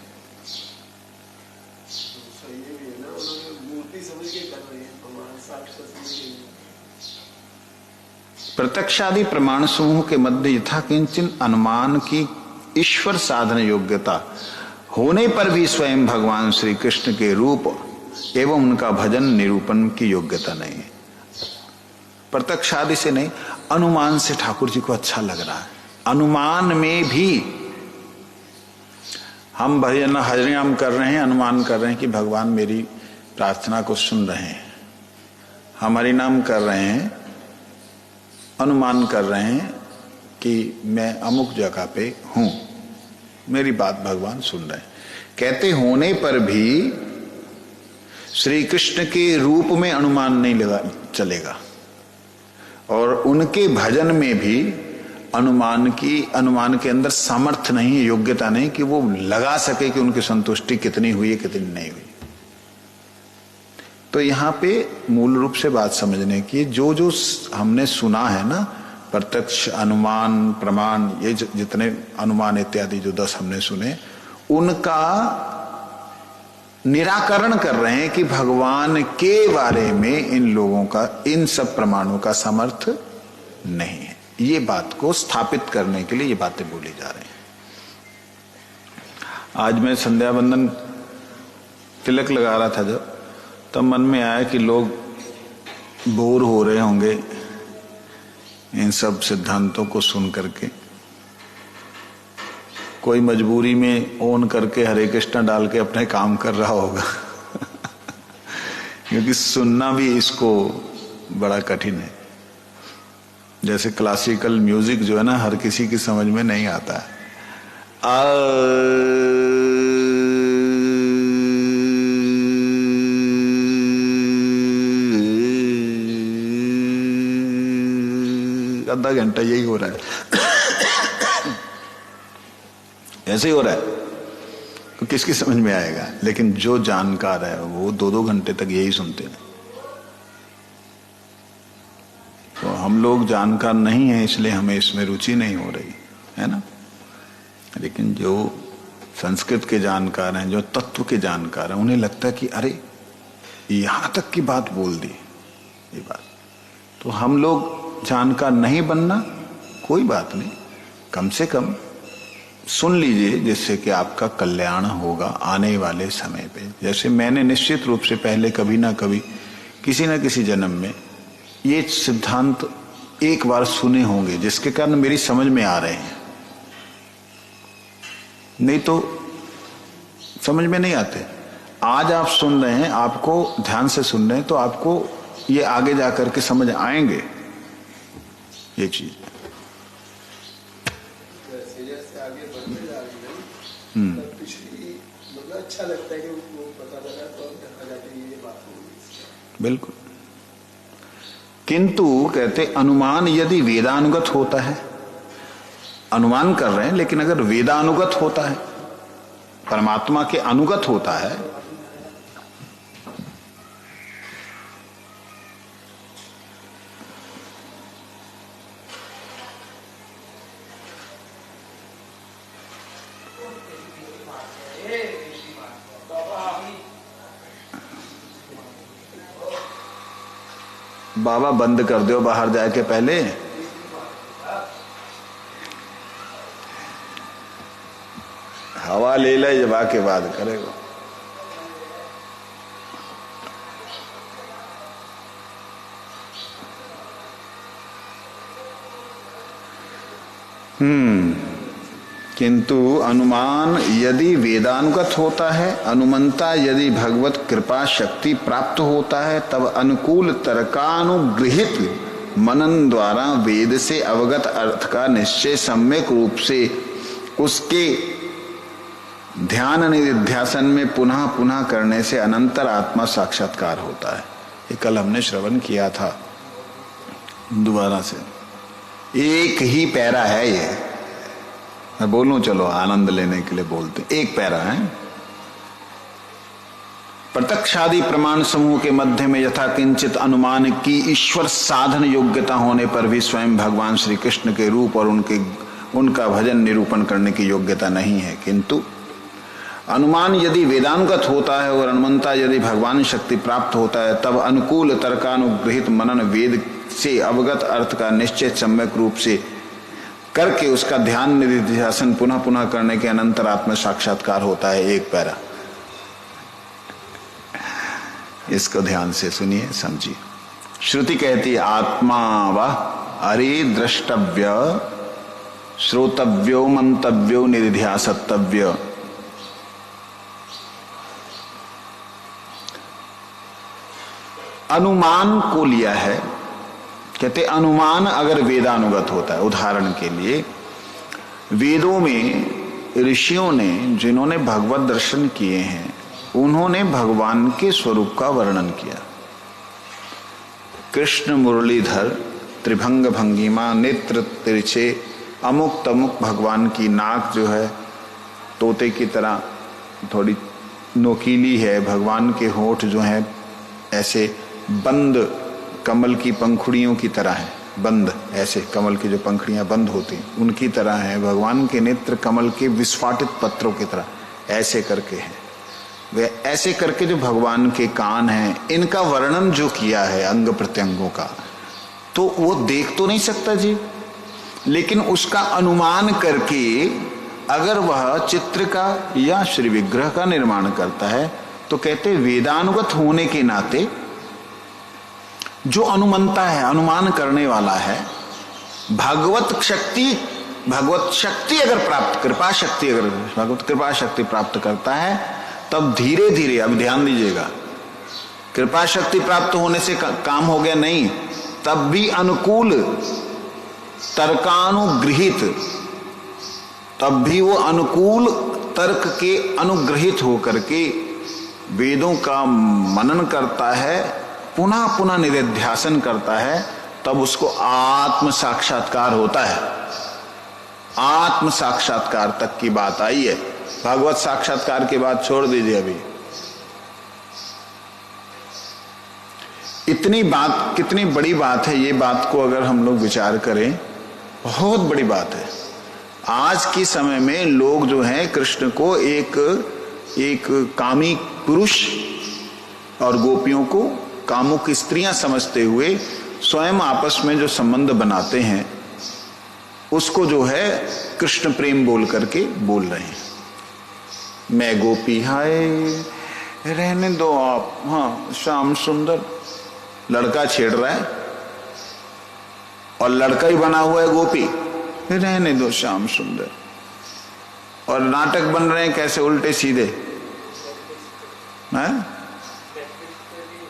प्रत्यक्षादि प्रमाण समूह के मध्य यथा किंचन अनुमान की ईश्वर साधन योग्यता होने पर भी स्वयं भगवान श्री कृष्ण के रूप एवं उनका भजन निरूपण की योग्यता नहीं है। प्रत्यक्ष आदि से नहीं, अनुमान से ठाकुर जी को अच्छा लग रहा है। अनुमान में भी हम भजन हरिनाम कर रहे हैं, अनुमान कर रहे हैं कि भगवान मेरी प्रार्थना को सुन रहे हैं। हम हरिनाम कर रहे हैं, अनुमान कर रहे हैं कि मैं अमुक जगह पे हूं, मेरी बात भगवान सुन रहे हैं। कहते होने पर भी श्री कृष्ण के रूप में अनुमान नहीं लगा चलेगा, और उनके भजन में भी अनुमान के अंदर सामर्थ्य नहीं, योग्यता नहीं कि वो लगा सके कि उनकी संतुष्टि कितनी हुई है कितनी नहीं हुई। तो यहां पे मूल रूप से बात समझने की, जो जो हमने सुना है ना, प्रत्यक्ष, अनुमान, प्रमाण, ये जितने अनुमान इत्यादि जो 10 हमने सुने, उनका निराकरण कर रहे हैं कि भगवान के बारे में इन लोगों का, इन सब प्रमाणों का सामर्थ्य नहीं है। ये बात को स्थापित करने के लिए ये बातें बोली जा रही हैं। आज मैं संध्या वंदन तिलक लगा रहा था जब, तब मन में आया कि लोग बोर हो रहे होंगे इन सब सिद्धांतों को सुन करके। कोई मजबूरी में ऑन करके हरे कृष्णा डाल के अपने काम कर रहा होगा क्योंकि सुनना भी इसको बड़ा कठिन है। जैसे क्लासिकल म्यूजिक जो है ना, हर किसी की समझ में नहीं आता है। आधा घंटा यही हो रहा है ऐसे ही हो रहा है, तो किसकी समझ में आएगा? लेकिन जो जानकार है वो 2-2 घंटे तक यही सुनते हैं। तो हम लोग जानकार नहीं है, इसलिए हमें इसमें रुचि नहीं हो रही है ना। लेकिन जो संस्कृत के जानकार हैं, जो तत्व के जानकार हैं, उन्हें लगता है कि अरे यहां तक की बात बोल दी ये बात। तो हम लोग जानकार नहीं बनना कोई बात नहीं, कम से कम सुन लीजिए, जिससे कि आपका कल्याण होगा आने वाले समय पे। जैसे मैंने निश्चित रूप से पहले कभी ना कभी किसी न किसी जन्म में ये सिद्धांत एक बार सुने होंगे, जिसके कारण मेरी समझ में आ रहे हैं, नहीं तो समझ में नहीं आते। आज आप सुन रहे हैं, आपको ध्यान से सुन रहे हैं, तो आपको ये आगे जाकर के समझ आएंगे ये चीज। अच्छा लगता है कि वो पता लगा तो देखा जाता है ये बात होगी। बिल्कुल। किंतु कहते अनुमान यदि वेदानुगत होता है, अनुमान कर रहे हैं लेकिन अगर वेदानुगत होता है, परमात्मा के अनुगत होता है, बाबा बंद कर दो बाहर जाके पहले। हवा ले ले जब आके बाद करेगा। किंतु अनुमान यदि वेदानुगत होता है, अनुमंता यदि भगवत कृपा शक्ति प्राप्त होता है, तब अनुकूल तर्कानुगृहित मनन द्वारा वेद से अवगत अर्थ का निश्चय सम्यक रूप से उसके ध्यान निधिध्यासन में पुनः पुनः करने से अनंतर आत्मा साक्षात्कार होता है। ये कल हमने श्रवण किया था, दोबारा से एक ही पैरा है ये, मैं बोलूं चलो आनंद लेने के लिए बोलते, एक पैरा है। प्रत्यक्षादि प्रमाण समूह के मध्य में यथा किंचित अनुमान की ईश्वर साधन योग्यता होने पर भी स्वयं भगवान श्री कृष्ण के रूप और उनका भजन निरूपण करने की योग्यता नहीं है। किंतु अनुमान यदि वेदानुगत होता है और अनुमंता यदि भगवान शक्ति प्राप्त होता है, तब अनुकूल तर्कानुगृहित मनन वेद से अवगत अर्थ का निश्चय सम्यक रूप से करके उसका ध्यान निधिध्यासन पुनः पुनः करने के अनंतर आत्म साक्षात्कार होता है। एक पैरा, इसको ध्यान से सुनिए, समझिए। श्रुति कहती है आत्मा व अरे द्रष्टव्य श्रोतव्यो मंतव्यो निधिध्यासतव्य। अनुमान को लिया है, कहते अनुमान अगर वेदानुगत होता है, उदाहरण के लिए वेदों में ऋषियों ने जिन्होंने भगवत दर्शन किए हैं उन्होंने भगवान के स्वरूप का वर्णन किया। कृष्ण मुरलीधर, त्रिभंग भंगिमा, नेत्र तिरछे, अमुक तमुक, भगवान की नाक जो है तोते की तरह थोड़ी नोकीली है, भगवान के होंठ जो है ऐसे बंद कमल की पंखुड़ियों की तरह है, बंद ऐसे कमल की जो पंखुड़ियां बंद होती हैं उनकी तरह है, भगवान के नेत्र कमल के विस्फाटित पत्रों की तरह ऐसे करके है, वे ऐसे करके जो भगवान के कान हैं, इनका वर्णन जो किया है अंग प्रत्यंगों का, तो वो देख तो नहीं सकता जी, लेकिन उसका अनुमान करके अगर वह चित्र का या श्री विग्रह का निर्माण करता है तो कहते वेदानुगत होने के नाते जो अनुमंता है, अनुमान करने वाला है, भगवत शक्ति अगर प्राप्त, कृपा शक्ति अगर भगवत कृपा शक्ति प्राप्त करता है तब धीरे धीरे, अब ध्यान दीजिएगा, कृपा शक्ति प्राप्त होने से काम हो गया नहीं, तब भी अनुकूल तर्कानुगृहित, तब भी वो अनुकूल तर्क के अनुग्रहित होकर के वेदों का मनन करता है, पुनः पुनः निधिध्यासन करता है, तब उसको आत्म साक्षात्कार होता है। आत्म साक्षात्कार तक की बात आई है, भगवत साक्षात्कार की बात छोड़ दीजिए। अभी इतनी बात, कितनी बड़ी बात है, ये बात को अगर हम लोग विचार करें बहुत बड़ी बात है। आज के समय में लोग जो हैं कृष्ण को एक कामी पुरुष और गोपियों को कामुक स्त्रियां समझते हुए स्वयं आपस में जो संबंध बनाते हैं उसको जो है कृष्ण प्रेम बोल करके बोल रहे हैं। मैं गोपी, हाय रहने दो आप, हाँ श्याम सुंदर, लड़का छेड़ रहा है और लड़का ही बना हुआ है गोपी, रहने दो श्याम सुंदर, और नाटक बन रहे हैं कैसे उल्टे सीधे हैं,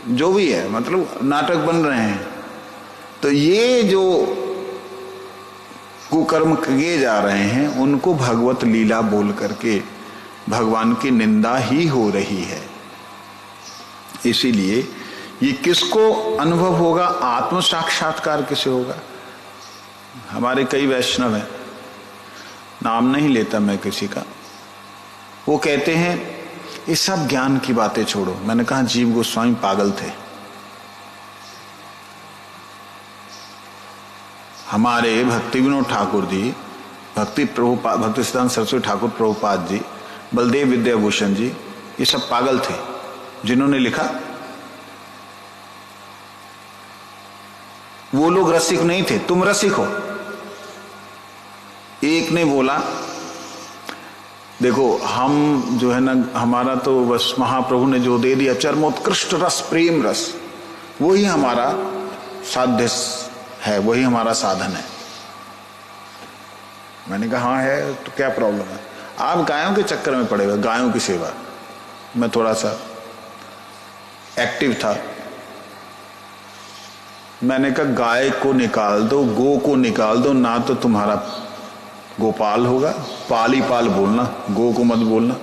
जो भी है, मतलब नाटक बन रहे हैं। तो ये जो कुकर्म किए जा रहे हैं उनको भगवत लीला बोल करके भगवान की निंदा ही हो रही है। इसीलिए ये किसको अनुभव होगा, आत्म साक्षात्कार किसे होगा। हमारे कई वैष्णव हैं, नाम नहीं लेता मैं किसी का, वो कहते हैं ये सब ज्ञान की बातें छोड़ो। मैंने कहा जीव गोस्वामी पागल थे। हमारे भक्ति विनोद ठाकुर जी, भक्ति सिद्धांत सरस्वती ठाकुर प्रभुपाद जी, बलदेव विद्याभूषण जी, ये सब पागल थे जिन्होंने लिखा। वो लोग रसिक नहीं थे, तुम रसिक हो। एक ने बोला देखो हम जो है ना, हमारा तो बस महाप्रभु ने जो दे दिया चरमोत्कृष्ट रस, प्रेम रस, वही हमारा साध्य है, वही हमारा साधन है। मैंने कहा हाँ है, तो क्या प्रॉब्लम है, आप गायों के चक्कर में पड़ेगा, गायों की सेवा। मैं थोड़ा सा एक्टिव था, मैंने कहा गाय को निकाल दो, गो को निकाल दो, ना तो तुम्हारा गोपाल होगा, पाल ही पाल बोलना, गो को मत बोलना।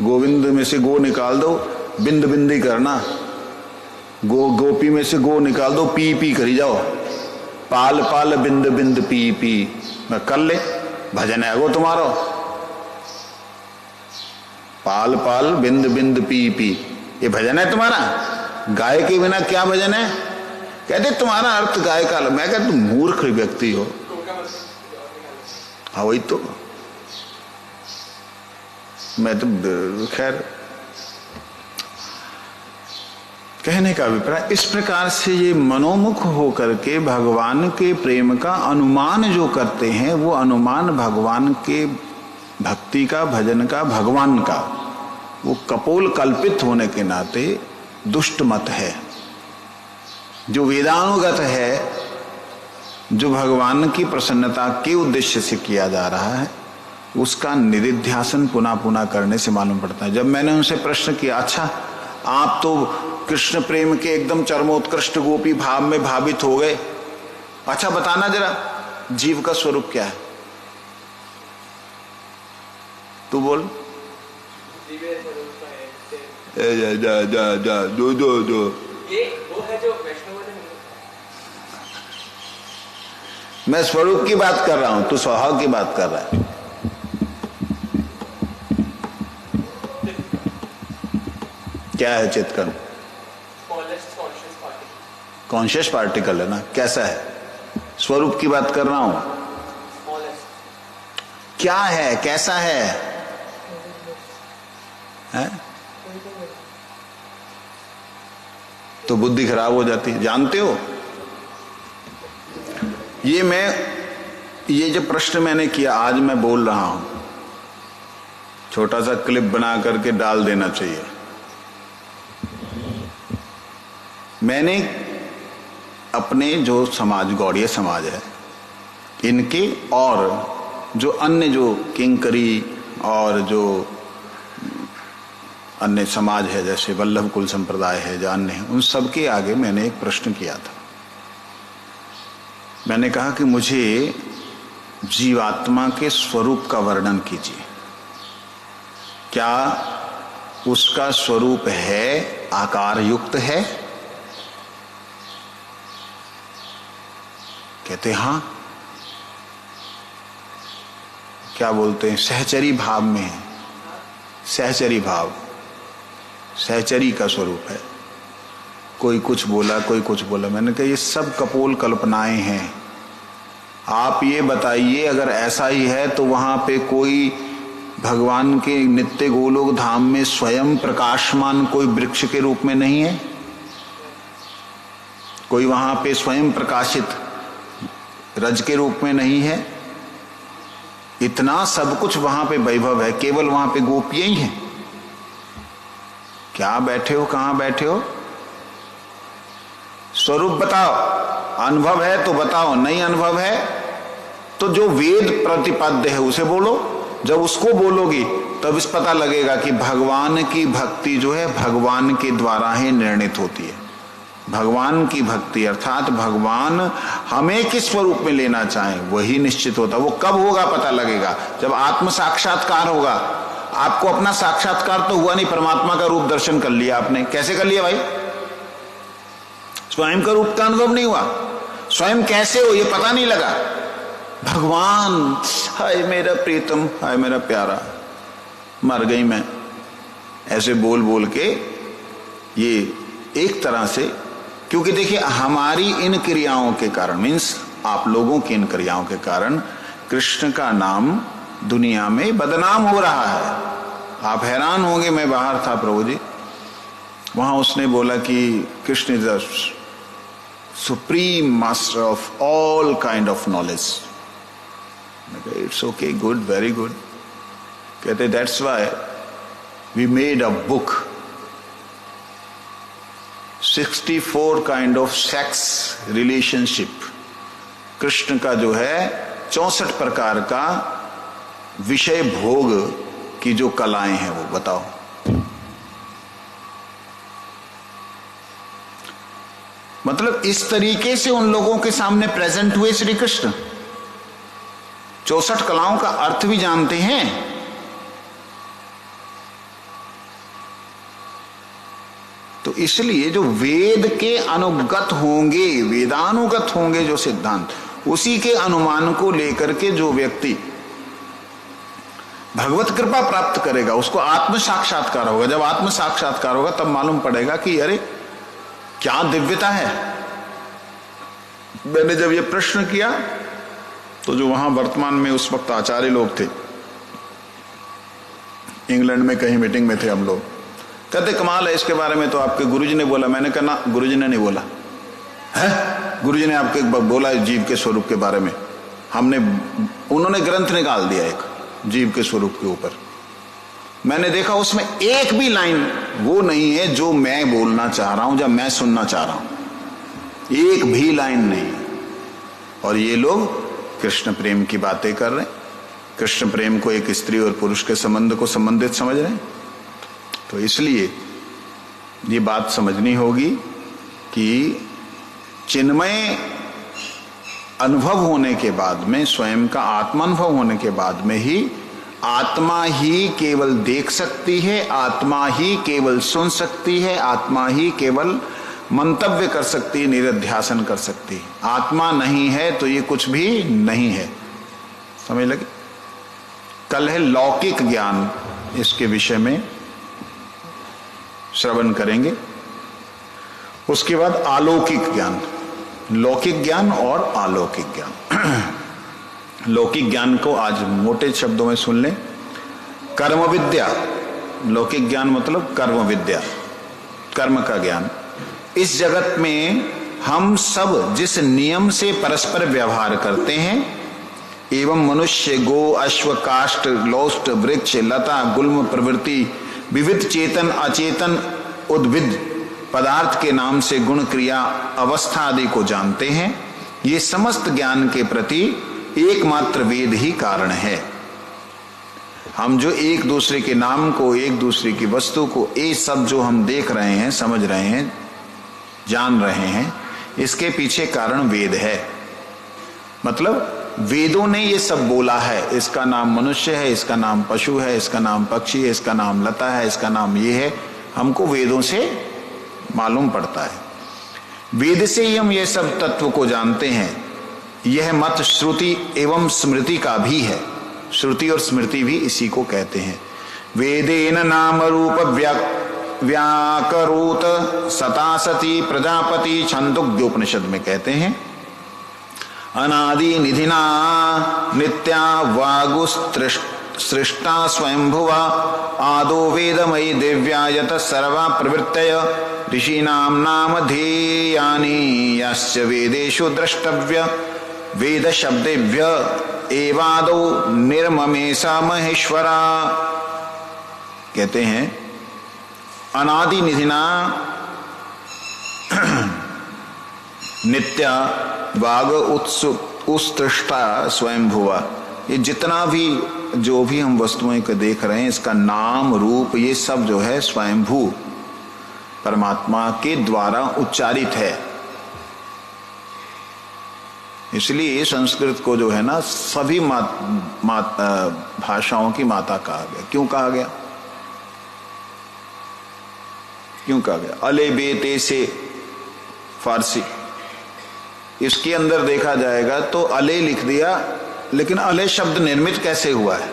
गोविंद में से गो निकाल दो, बिंद बिंदी करना, गोपी में से गो निकाल दो, पी पी करी जाओ, पाल पाल बिंद बिंद पी पी, मैं कर ले भजन है वो तुम्हारा, पाल पाल बिंद बिंद पी पी, ये भजन है तुम्हारा। गाय के बिना क्या भजन है, कहते तुम्हारा अर्थ गाय का। मैं कहता तुम मूर्ख व्यक्ति हो। हाँ वही तो, मैं तो खैर कहने का अभिप्राय इस प्रकार से ये मनोमुख होकर के भगवान के प्रेम का अनुमान जो करते हैं, वो अनुमान भगवान के भक्ति का, भजन का, भगवान का, वो कपोल कल्पित होने के नाते दुष्ट मत है। जो वेदानुगत है, जो भगवान की प्रसन्नता के उद्देश्य से किया जा रहा है, उसका निधिध्यासन पुनः पुनः करने से मालूम पड़ता है। जब मैंने उनसे प्रश्न किया, अच्छा आप तो कृष्ण प्रेम के एकदम चरमोत्कृष्ट गोपी भाव में भावित हो गए, अच्छा बताना जरा जीव का स्वरूप क्या है, तू बोल। दो वो है जो वैष्णव ने, मैं स्वरूप की बात कर रहा हूं, तू स्वभाव की बात कर रहा है। क्या है चित्कर्म? कॉन्शियस पार्टिकल है ना, कैसा है? स्वरूप की बात कर रहा हूं। क्या है, कैसा है? तो बुद्धि खराब हो जाती है, जानते हो। ये जो प्रश्न मैंने किया, आज मैं बोल रहा हूं, छोटा सा क्लिप बना करके डाल देना चाहिए। मैंने अपने जो समाज, गौड़ीय समाज है, इनके और जो अन्य जो किंकरी और जो अन्य समाज है, जैसे वल्लभ कुल संप्रदाय है, जो अन्य है, उन सबके आगे मैंने एक प्रश्न किया था। मैंने कहा कि मुझे जीवात्मा के स्वरूप का वर्णन कीजिए। क्या उसका स्वरूप है, आकार युक्त है? कहते हां। क्या बोलते हैं? सहचरी भाव में है, सहचरी भाव, सहचरी का स्वरूप है। कोई कुछ बोला, कोई कुछ बोला। मैंने कहा ये सब कपोल कल्पनाएं हैं। आप ये बताइए, अगर ऐसा ही है तो वहां पे कोई भगवान के नित्य गोलोक धाम में स्वयं प्रकाशमान कोई वृक्ष के रूप में नहीं है? कोई वहां पे स्वयं प्रकाशित रज के रूप में नहीं है? इतना सब कुछ वहां पे वैभव है, केवल वहां पे गोपियां ही हैं। क्या बैठे हो, कहां बैठे हो? स्वरूप बताओ। अनुभव है तो बताओ, नहीं अनुभव है तो जो वेद प्रतिपाद्य है उसे बोलो। जब उसको बोलोगी तब इस पता लगेगा कि भगवान की भक्ति जो है भगवान के द्वारा ही निर्णित होती है। भगवान की भक्ति अर्थात भगवान हमें किस स्वरूप में लेना चाहें वही निश्चित होता। वो कब होगा पता लगेगा, जब आत्म साक्षात्कार होगा। आपको अपना साक्षात्कार तो हुआ नहीं, परमात्मा का रूप दर्शन कर लिया आपने। कैसे कर लिया भाई? स्वयं का रूप का अनुभव नहीं हुआ। स्वयं कैसे हो ये पता नहीं लगा। भगवान, हाय मेरा प्रीतम, हाय मेरा प्यारा, मर गई मैं, ऐसे बोल बोल के ये एक तरह से, क्योंकि देखिए हमारी इन क्रियाओं के कारण, मीन्स आप लोगों की इन क्रियाओं के कारण कृष्ण का नाम दुनिया में बदनाम हो रहा है। आप हैरान होंगे, मैं बाहर था प्रभु जी, वहां उसने बोला कि Krishna is the supreme master of all kind of knowledge. It's okay, good, very good. कहते that's why we made a book 64 kind of sex relationship. Krishna का जो है 64 प्रकार का विषय भोग की जो कलाएं हैं वो बताओ। मतलब इस तरीके से उन लोगों के सामने प्रेजेंट हुए श्री कृष्ण। 64 कलाओं का अर्थ भी जानते हैं। तो इसलिए जो वेद के अनुगत होंगे, वेदानुगत होंगे जो सिद्धांत, उसी के अनुमान को लेकर के जो व्यक्ति भगवत कृपा प्राप्त करेगा उसको आत्म साक्षात्कार होगा। जब आत्म साक्षात्कार होगा तब मालूम पड़ेगा कि अरे क्या दिव्यता है। मैंने जब ये प्रश्न किया तो जो वहां वर्तमान में उस वक्त आचार्य लोग थे, इंग्लैंड में कहीं मीटिंग में थे हम लोग, कहते कमाल है, इसके बारे में तो आपके गुरुजी ने बोला। मैंने कहा ना, गुरुजी ने नहीं बोला है। गुरुजी ने आपके बोला जीव के स्वरूप के बारे में। उन्होंने ग्रंथ निकाल दिया एक जीव के स्वरूप के ऊपर। मैंने देखा उसमें एक भी लाइन वो नहीं है जो मैं बोलना चाह रहा हूं या मैं सुनना चाह रहा हूं। एक भी लाइन नहीं। और ये लोग कृष्ण प्रेम की बातें कर रहे हैं, कृष्ण प्रेम को एक स्त्री और पुरुष के संबंध को संबंधित समझ रहे हैं। तो इसलिए ये बात समझनी होगी कि चिन्मय अनुभव होने के बाद में, स्वयं का आत्मानुभव होने के बाद में ही आत्मा ही केवल देख सकती है, आत्मा ही केवल सुन सकती है, आत्मा ही केवल मंतव्य कर सकती है, निरध्यासन कर सकती है। आत्मा नहीं है तो ये कुछ भी नहीं है। समझ लगे? कल है लौकिक ज्ञान, इसके विषय में श्रवण करेंगे। उसके बाद अलौकिक ज्ञान, लौकिक ज्ञान और अलौकिक ज्ञान। लौकिक ज्ञान को आज मोटे शब्दों में सुन लें। कर्म विद्या, लौकिक ज्ञान मतलब कर्म विद्या, कर्म का ज्ञान। इस जगत में हम सब जिस नियम से परस्पर व्यवहार करते हैं, एवं मनुष्य, गो, अश्व, काष्ठ, लौष्ट, वृक्ष, लता, गुल्म प्रवृत्ति, विविध चेतन अचेतन उद्भिद पदार्थ के नाम से गुण, क्रिया, अवस्था आदि को जानते हैं, ये समस्त ज्ञान के प्रति एकमात्र वेद ही कारण है। हम जो एक दूसरे के नाम को, एक दूसरे की वस्तु को, ये सब जो हम देख रहे हैं, समझ रहे हैं, जान रहे हैं, इसके पीछे कारण वेद है। मतलब वेदों ने ये सब बोला है, इसका नाम मनुष्य है, इसका नाम पशु है, इसका नाम पक्षी है, इसका नाम लता है, इसका नाम ये है, हमको वेदों से मालूम पड़ता है। वेद से ही हम ये सब तत्व को जानते हैं। यह मत श्रुति एवं स्मृति का भी है। श्रुति और स्मृति भी इसी को कहते हैं। वेदेन नाम रूप व्याकरोत सता सती प्रजापति, छंदोग्योपनिषद में कहते हैं। अनादि निधिना नित्या वागुसृष्टा स्वयंभुवा, आदो वेदमयी दिव्या यत सर्वा प्रवृत्तय, ऋषीणाम नाम ध्येयानि यस्य वेदेषु द्रष्टव्य, वेद शब्देभ्य एवादो निर्ममेशा महेश्वरा। कहते हैं अनादि निधिना नित्या वाग उत्सृष्टा स्वयंभुवा। ये जितना भी जो भी हम वस्तुएं को देख रहे हैं, इसका नाम रूप ये सब जो है स्वयंभू परमात्मा के द्वारा उच्चारित है। इसलिए संस्कृत को जो है ना सभी भाषाओं की माता कहा गया। क्यों कहा गया? क्यों कहा गया? अले बेते से फारसी, इसके अंदर देखा जाएगा तो अले लिख दिया, लेकिन अले शब्द निर्मित कैसे हुआ है,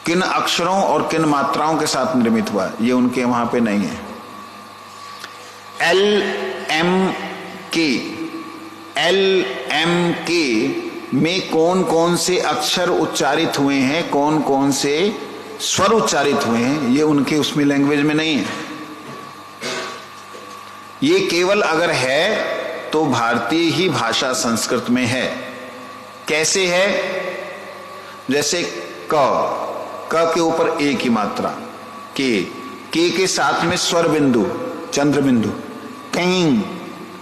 किन अक्षरों और किन मात्राओं के साथ निर्मित हुआ है, ये उनके वहां पे नहीं है। एल एम के में कौन कौन से अक्षर उच्चारित हुए हैं, कौन कौन से स्वर उच्चारित हुए हैं, ये उनके उसमें लैंग्वेज में नहीं है। ये केवल अगर है तो भारतीय ही भाषा संस्कृत में है। कैसे है? जैसे क के ऊपर ए की मात्रा, के साथ में स्वर बिंदु, चंद्र बिंदु, कैंग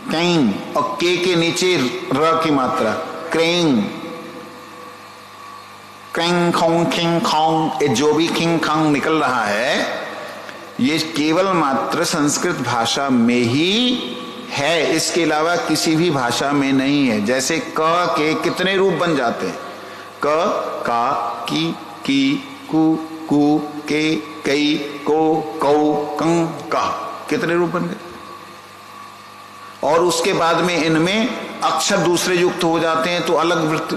कैंग, और के नीचे र की मात्रा, क्रेंग, क्रेंग खोंग खिंग खोंग, जो भी खिंग खांग निकल रहा है, ये केवल मात्र संस्कृत भाषा में ही है, इसके अलावा किसी भी भाषा में नहीं है। जैसे क के कितने रूप बन जाते हैं? क, का, की, कु, के, कई, को, कौ, कंग, का, कितने रूप बन गए? और उसके बाद में इनमें अक्षर दूसरे युक्त हो जाते हैं तो अलग वृत्त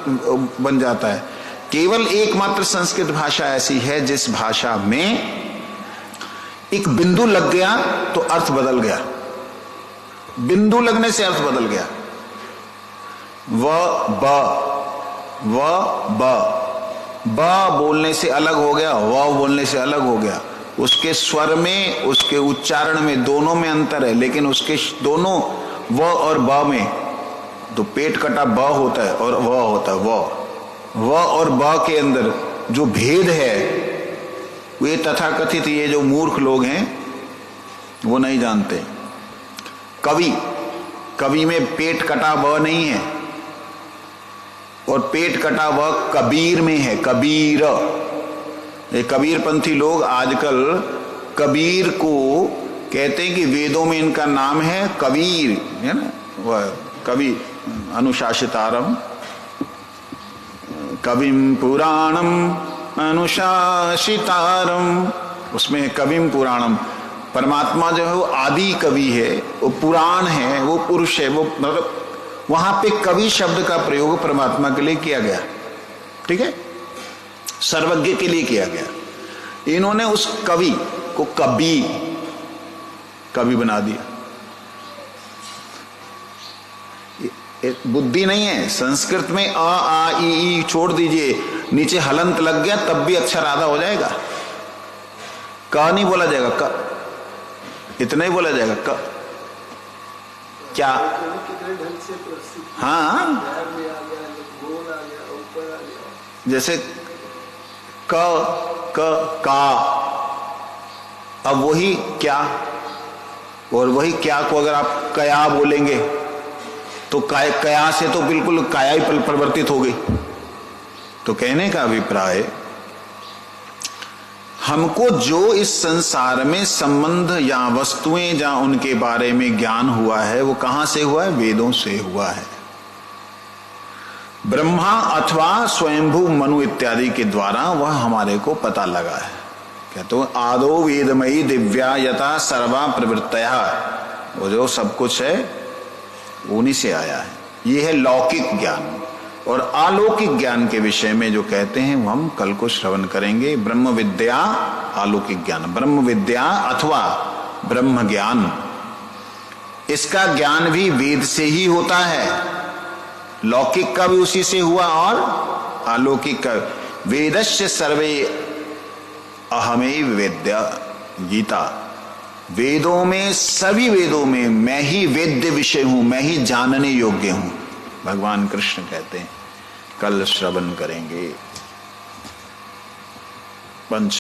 बन जाता है। केवल एकमात्र संस्कृत भाषा ऐसी है जिस भाषा में एक बिंदु लग गया तो अर्थ बदल गया, बिंदु लगने से अर्थ बदल गया। ब बोलने से अलग हो गया, व बोलने से अलग हो गया। उसके स्वर में, उसके उच्चारण में, दोनों में अंतर है, लेकिन उसके दोनों व और ब में तो पेट कटा ब होता है और व होता है। व और ब के अंदर जो भेद है, वे तथाकथित ये जो मूर्ख लोग हैं वो नहीं जानते। कवि कवि में पेट कटा व नहीं है, और पेट कटा व कबीर में है, कबीर। ये कबीरपंथी लोग आजकल कबीर को कहते हैं कि वेदों में इनका नाम है कबीर, है ना, वह कवि अनुशासितारम कविम पुराणम अनुशासितारम, उसमें कविम पुराणम, परमात्मा जो है वो आदि कवि है, वो पुराण है, वो पुरुष है, वो मतलब वहां पे कवि शब्द का प्रयोग परमात्मा के लिए किया गया, ठीक है, सर्वज्ञ के लिए किया गया। इन्होंने उस कवि को कवि बना दिया। बुद्धि नहीं है। संस्कृत में अ आ ई छोड़ दीजिए, नीचे हलंत लग गया तब भी अक्षर आधा हो जाएगा। क नहीं बोला जाएगा, क इतना ही बोला जाएगा, क क्या, हाँ, जैसे का, अब वही क्या, और वही क्या को अगर आप कया बोलेंगे तो कया से तो बिल्कुल काया ही परिवर्तित हो गई। तो कहने का अभिप्राय, हमको जो इस संसार में संबंध या वस्तुएं या उनके बारे में ज्ञान हुआ है वो कहां से हुआ है? वेदों से हुआ है। ब्रह्मा अथवा स्वयंभू मनु इत्यादि के द्वारा वह हमारे को पता लगा है। क्या तो आदो वेदमयी दिव्या यथा सर्वा प्रवृत्तया, वो जो सब कुछ है उन्हीं से आया है। ये है लौकिक ज्ञान। और अलौकिक ज्ञान के विषय में जो कहते हैं वो हम कल को श्रवण करेंगे। ब्रह्म विद्या, अलौकिक ज्ञान, ब्रह्म विद्या अथवा ब्रह्म ज्ञान, इसका ज्ञान भी वेद से ही होता है। लौकिक का भी उसी से हुआ और अलौकिक का। वेदस्य सर्वे अहमेव वेद्य, गीता। वेदों में, सभी वेदों में मैं ही वेद्य विषय हूं, मैं ही जानने योग्य हूं, भगवान कृष्ण कहते हैं। कल श्रवण करेंगे। पंच